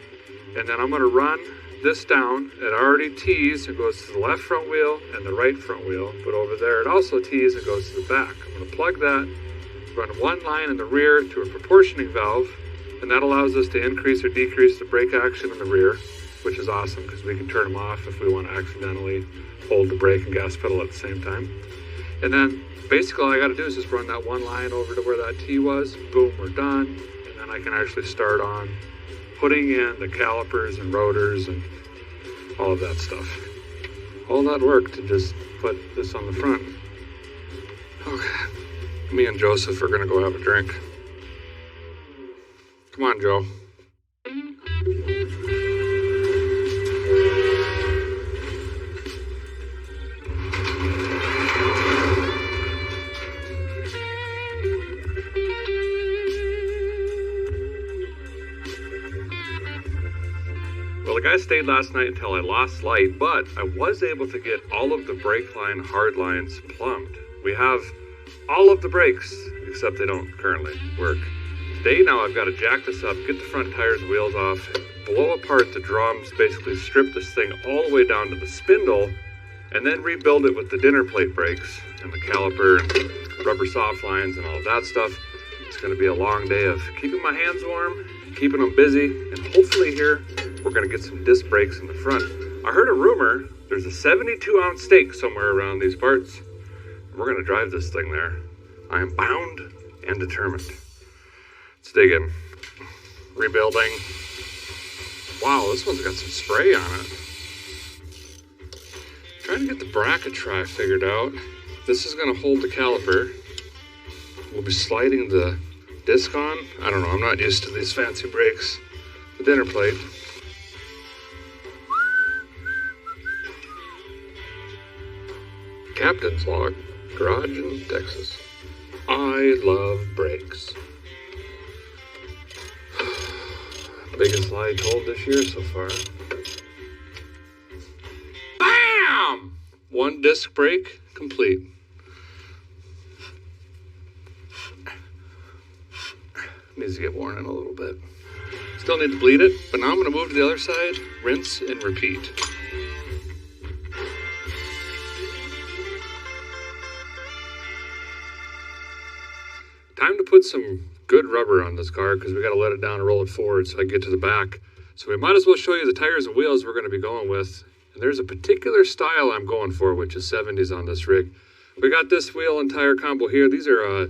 and then I'm going to run this down. It already tees and goes to the left front wheel and the right front wheel, but over there it also tees and goes to the back. I'm going to plug that, run one line in the rear to a proportioning valve, and that allows us to increase or decrease the brake action in the rear, which is awesome because we can turn them off if we want to accidentally hold the brake and gas pedal at the same time. And then basically all I got to do is just run that one line over to where that T was. Boom, we're done. And then I can actually start on putting in the calipers and rotors and all of that stuff. All that work to just put this on the front. Okay, me and Joseph are going to go have a drink. Come on, Joe. Well, the guy stayed last night until I lost light, but I was able to get all of the brake line hard lines plumbed. We have all of the brakes, except they don't currently work. Today now I've got to jack this up, get the front tires and wheels off, blow apart the drums, basically strip this thing all the way down to the spindle, and then rebuild it with the dinner plate brakes and the caliper and rubber soft lines and all of that stuff. It's going to be a long day of keeping my hands warm, keeping them busy, and hopefully here we're going to get some disc brakes in the front. I heard a rumor there's a 72-ounce stake somewhere around these parts. We're going to drive this thing there. I am bound and determined. Let's dig in. Rebuilding. Wow, this one's got some spray on it. Trying to get the bracket try figured out. This is going to hold the caliper. We'll be sliding the disc on. I don't know, I'm not used to these fancy brakes. The dinner plate. Captain's log, garage in Texas. I love brakes. Biggest lie told this year so far. Bam! One disc brake complete. Needs to get worn in a little bit. Still need to bleed it, but now I'm going to move to the other side, rinse and repeat. Time to put some good rubber on this car because we got to let it down and roll it forward so I get to the back. So we might as well show you the tires and wheels we're going to be going with. And there's a particular style I'm going for, which is 70s on this rig. We got this wheel and tire combo here. These are, I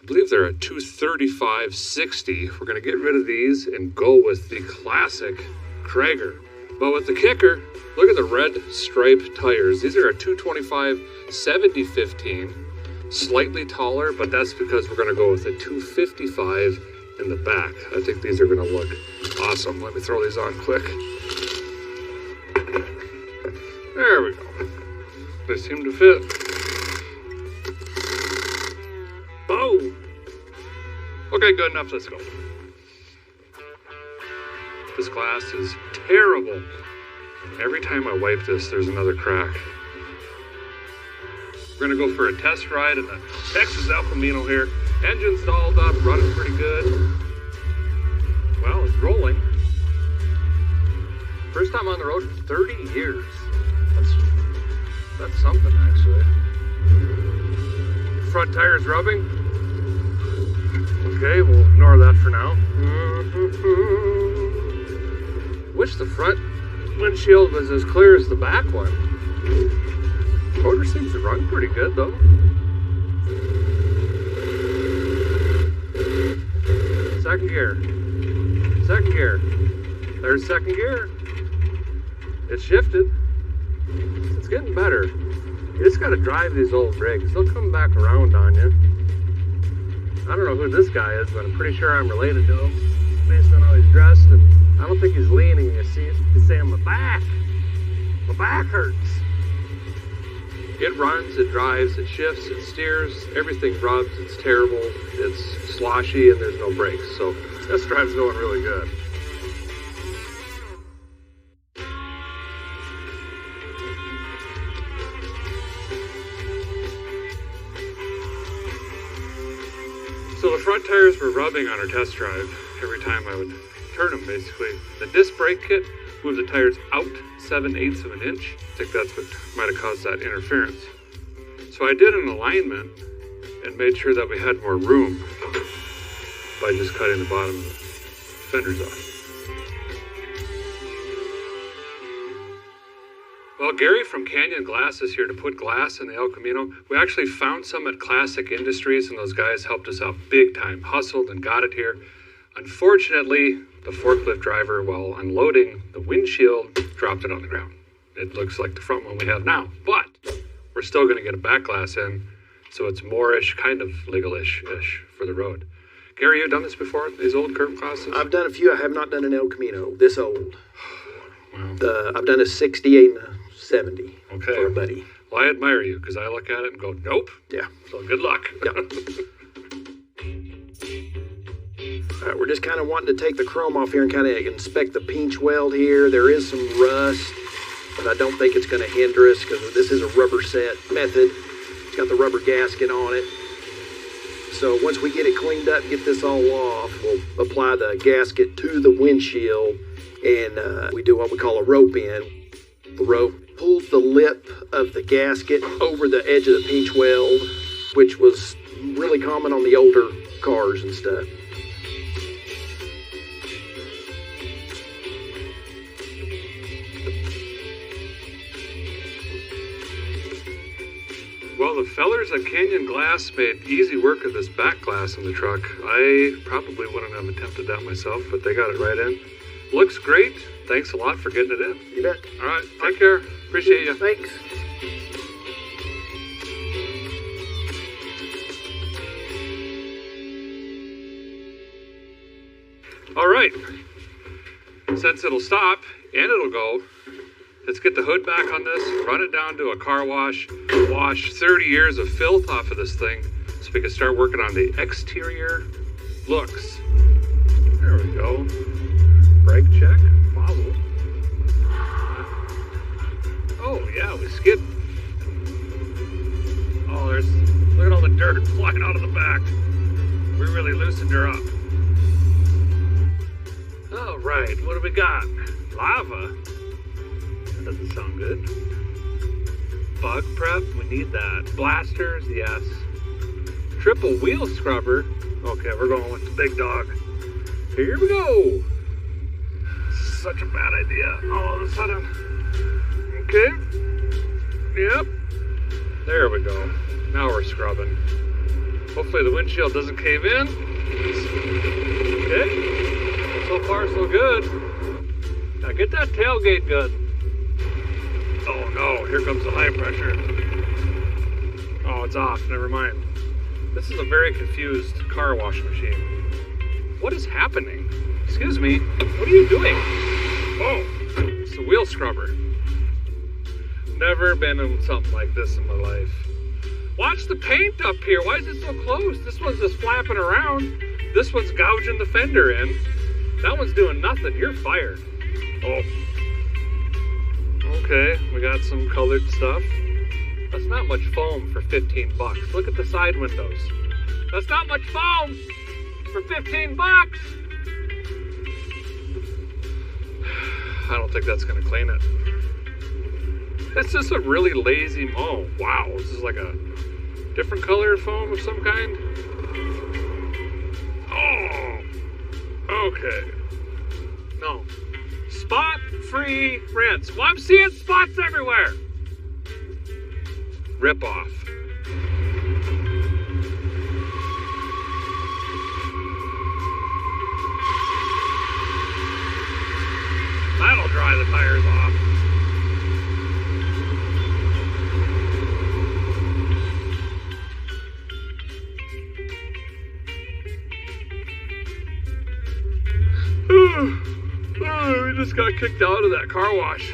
believe they're a 235/60. We're going to get rid of these and go with the classic Krager. But with the kicker, look at the red striped tires. These are a 225/70/15. Slightly taller, but that's because we're going to go with a 255 in the back. I think these are going to look awesome. Let me throw these on quick. There we go. They seem to fit. Oh! Okay, good enough. Let's go. This glass is terrible. Every time I wipe this, there's another crack. We're going to go for a test ride in the Texas El Camino here. Engine stalled up, running pretty good. Well, it's rolling. First time on the road in 30 years. That's something, actually. Front tire's rubbing. Okay, we'll ignore that for now. Wish the front windshield was as clear as the back one. Motor seems to run pretty good, though. Second gear. Second gear. There's second gear. It's shifted. It's getting better. You just gotta drive these old rigs. They'll come back around on you. I don't know who this guy is, but I'm pretty sure I'm related to him based on how he's dressed. And I don't think he's leaning. You see, he's saying, my back hurts. It runs, it drives, it shifts, it steers, everything rubs, it's terrible, it's sloshy, and there's no brakes. So this drive's going really good. So the front tires were rubbing on our test drive every time I would turn them, basically. The disc brake kit moved the tires out 7/8 of an inch. I think that's what might have caused that interference. So I did an alignment and made sure that we had more room by just cutting the bottom of the fenders off. Well, Gary from Canyon Glass is here to put glass in the El Camino. We actually found some at Classic Industries, and those guys helped us out big time, hustled and got it here. Unfortunately, the forklift driver, while unloading the windshield, dropped it on the ground. It looks like the front one we have now, but we're still going to get a back glass in, so it's more-ish, kind of legal-ish for the road. Gary, you done this before, these old curb classes? I've done a few. I have not done an El Camino this old. Wow. I've done a 68 and a 70 Okay. for a buddy. Well, I admire you, because I look at it and go, nope. Yeah. So good luck. Yeah. All right, we're just kind of wanting to take the chrome off here and kind of inspect the pinch weld here. There is some rust, but I don't think it's going to hinder us because this is a rubber set method. It's got the rubber gasket on it. So once we get it cleaned up, get this all off, we'll apply the gasket to the windshield, and we do what we call a rope in. The rope pulls the lip of the gasket over the edge of the pinch weld, which was really common on the older cars and stuff. Well, the fellers at Canyon Glass made easy work of this back glass in the truck. I probably wouldn't have attempted that myself, but they got it right in. Looks great. Thanks a lot for getting it in. You bet. All right, take care. Appreciate you. Thanks. All right. Since it'll stop and it'll go, Let's get the hood back on this, run it down to a car wash, wash 30 years of filth off of this thing so we can start working on the exterior looks. There we go. Brake check, muzzle. Oh yeah, we skid. Oh, look at all the dirt flying out of the back. We really loosened her up. All right, what do we got? Lava. That doesn't sound good. Bug prep, we need that. Blasters, yes. Triple wheel scrubber. Okay, we're going with the big dog. Here we go. Such a bad idea all of a sudden. Okay. Yep. There we go. Now we're scrubbing. Hopefully the windshield doesn't cave in. Okay. So far, so good. Now get that tailgate good. Oh no, here comes the high pressure. Oh, it's off. Never mind. This is a very confused car wash machine. What is happening? Excuse me. What are you doing? Oh, it's a wheel scrubber. Never been in something like this in my life. Watch the paint up here. Why is it so close? This one's just flapping around. This one's gouging the fender in. That one's doing nothing. You're fired. Oh. Okay, we got some colored stuff. That's not much foam for 15 bucks. Look at the side windows. That's not much foam for 15 bucks. I don't think that's gonna clean it. It's just a really lazy, oh wow, this is like a different color foam of some kind. Oh, okay. No. Spot-free rinse. Well, I'm seeing spots everywhere. Rip off. That'll dry the tires off. We just got kicked out of that car wash.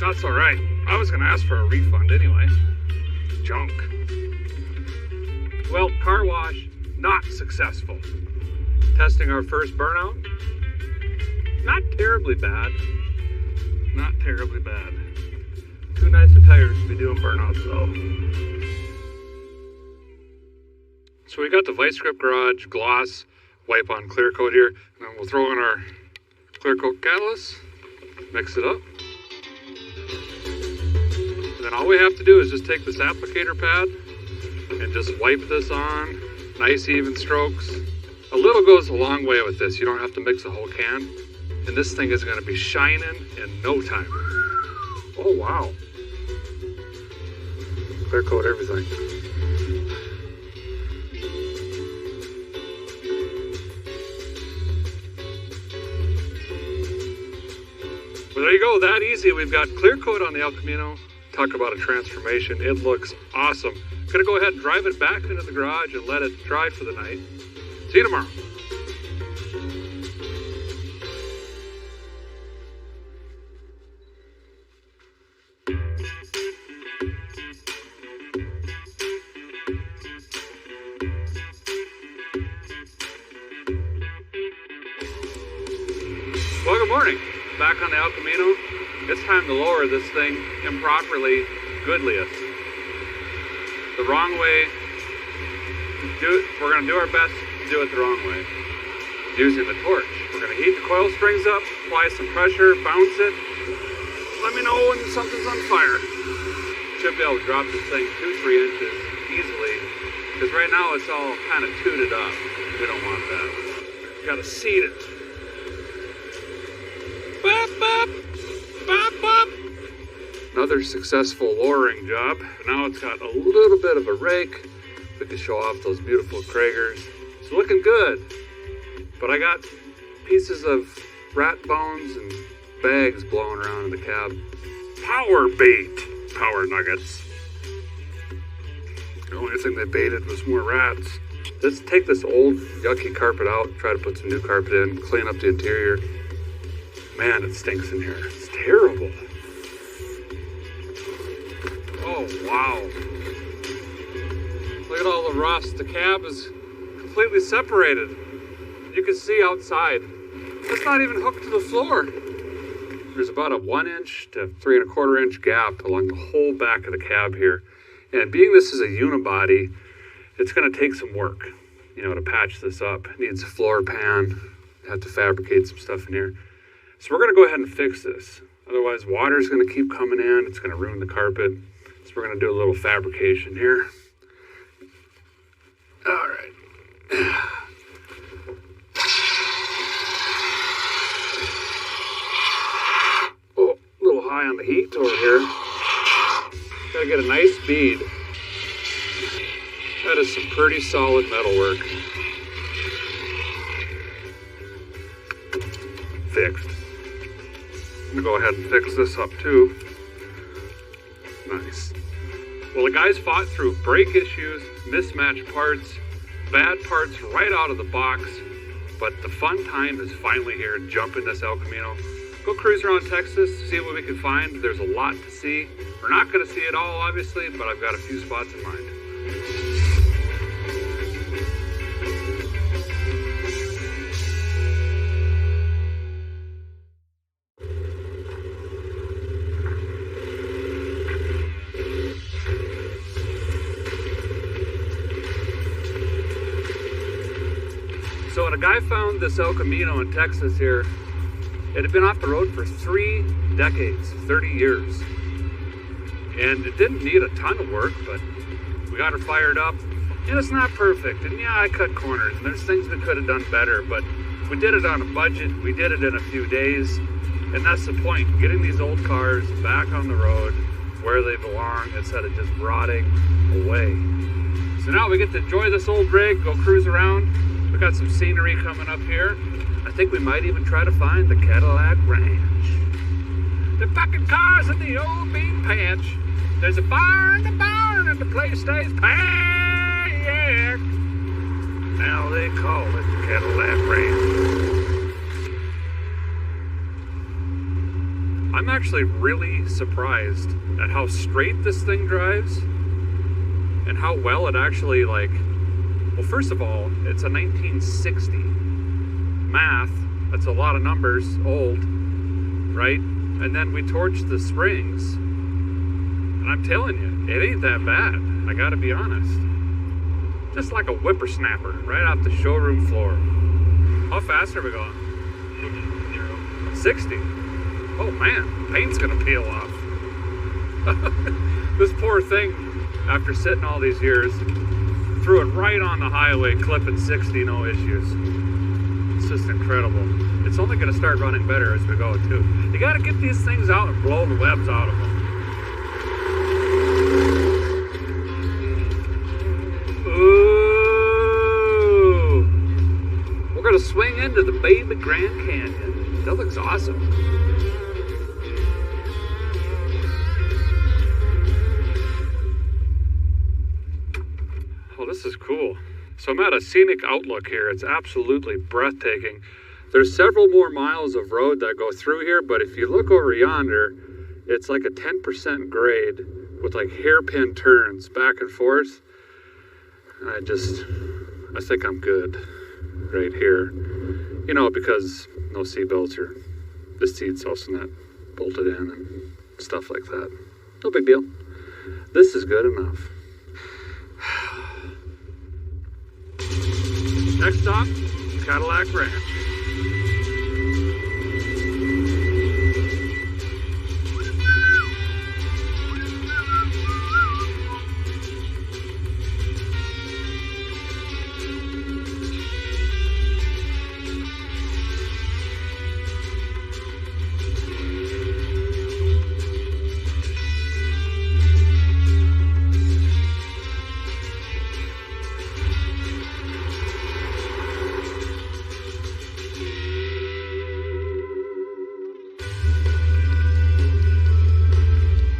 That's all right. I was going to ask for a refund anyway. Junk. Well, car wash, not successful. Testing our first burnout. Not terribly bad. Not terribly bad. Too nice of tires to be doing burnouts though. So we got the Vice Grip Garage gloss wipe on clear coat here, and then we'll throw in our clear coat catalyst, mix it up. And then all we have to do is just take this applicator pad and just wipe this on. Nice even strokes. A little goes a long way with this. You don't have to mix a whole can. And this thing is going to be shining in no time. Oh, wow. Clear coat everything. Well, there you go. That easy. We've got clear coat on the El Camino. Talk about a transformation. It looks awesome. Gonna go ahead and drive it back into the garage and let it dry for the night. See you tomorrow. Well, good morning. Back on the El Camino. It's time to lower this thing improperly goodliest. The wrong way. We're going to do our best to do it the wrong way. Using the torch. We're going to heat the coil springs up, apply some pressure, bounce it. Let me know when something's on fire. Should be able to drop this thing 2-3 inches easily. Because right now it's all kind of tooted up. We don't want that. Got to seat it. Bop, bop, bop, bop. Another successful lowering job. Now it's got a little bit of a rake. We can show off those beautiful Kragers. It's looking good. But I got pieces of rat bones and bags blowing around in the cab. Power bait. Power nuggets. The only thing they baited was more rats. Let's take this old yucky carpet out, try to put some new carpet in, clean up the interior. Man, it stinks in here. It's terrible. Oh, wow. Look at all the rust. The cab is completely separated. You can see outside. It's not even hooked to the floor. There's about a 1 inch to 3 1/4 inch gap along the whole back of the cab here. And being this is a unibody, it's going to take some work, to patch this up. It needs a floor pan. Have to fabricate some stuff in here. So we're going to go ahead and fix this. Otherwise, water's going to keep coming in. It's going to ruin the carpet. So we're going to do a little fabrication here. All right. Oh, a little high on the heat over here. Gotta get a nice bead. That is some pretty solid metalwork. Fixed. I'm gonna go ahead and fix this up too. Nice. Well, the guys fought through brake issues, mismatched parts, bad parts right out of the box, but the fun time is finally here. Jump in this El Camino. Go cruise around Texas, see what we can find. There's a lot to see. We're not going to see it all, obviously, but I've got a few spots in mind. So when a guy found this El Camino in Texas here, it had been off the road for 3 decades, 30 years. And it didn't need a ton of work, but we got her fired up. And it's not perfect. And yeah, I cut corners, and there's things we could have done better, but we did it on a budget. We did it in a few days. And that's the point, getting these old cars back on the road where they belong instead of just rotting away. So now we get to enjoy this old rig, go cruise around. We got some scenery coming up here. I think we might even try to find the Cadillac Ranch. The fucking cars in the old bean patch. There's a fire in the barn and the place stays packed. Now they call it the Cadillac Ranch. I'm actually really surprised at how straight this thing drives and how well it actually, well, first of all, it's a 1960 math. That's a lot of numbers, old, right? And then we torched the springs. And I'm telling you, it ain't that bad. I gotta be honest. Just like a whippersnapper right off the showroom floor. How fast are we going? 60. Oh man, paint's gonna peel off. This poor thing, after sitting all these years, threw it right on the highway, clipping 60, no issues. It's just incredible. It's only gonna start running better as we go too. You gotta get these things out and blow the webs out of them. Ooh! We're gonna swing into the baby Grand Canyon. That looks awesome. Oh, this is cool. So I'm at a scenic outlook here. It's absolutely breathtaking. There's several more miles of road that go through here, but if you look over yonder, it's like a 10% grade with like hairpin turns back and forth. I think I'm good right here. Because no seatbelts or the seat's also not bolted in and stuff like that. No big deal. This is good enough. Next stop, Cadillac Ranch.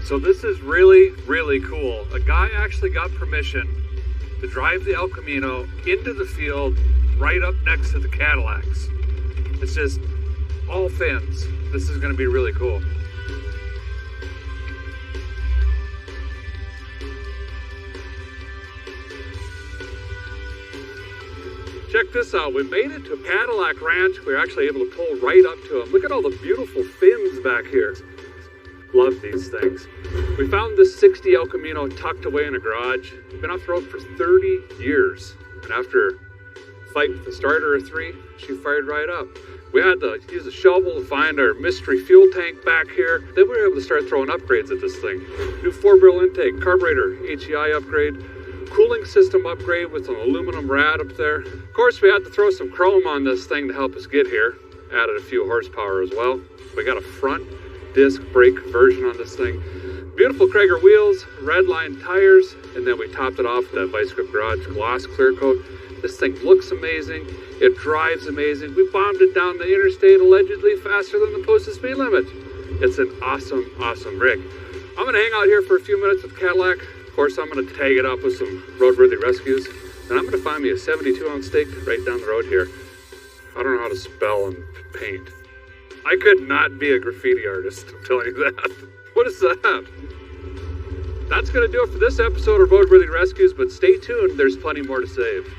So this is really, really cool. A guy actually got permission to drive the El Camino into the field right up next to the Cadillacs. It's just all fins. This is going to be really cool. Check this out. We made it to Cadillac Ranch. We were actually able to pull right up to them. Look at all the beautiful fins back here. Love these things. We found this 60 El Camino tucked away in a garage. It's been off the road for 30 years. And after a fight with the starter or 3, she fired right up. We had to use a shovel to find our mystery fuel tank back here. Then we were able to start throwing upgrades at this thing. New 4-barrel intake, carburetor, HEI upgrade, cooling system upgrade with an aluminum rad up there. Of course, we had to throw some chrome on this thing to help us get here. Added a few horsepower as well. We got a front disc brake version on this thing. Beautiful Krager wheels, red line tires, and then we topped it off with that Vice Grip Garage gloss clear coat. This thing looks amazing. It drives amazing. We bombed it down the interstate allegedly faster than the posted speed limit. It's an awesome, awesome rig. I'm going to hang out here for a few minutes with Cadillac. Of course, I'm going to tag it up with some Roadworthy Rescues. And I'm going to find me a 72-ounce steak right down the road here. I don't know how to spell and paint. I could not be a graffiti artist, I'm telling you that. What is that? That's going to do it for this episode of Roadworthy Rescues, but stay tuned, there's plenty more to save.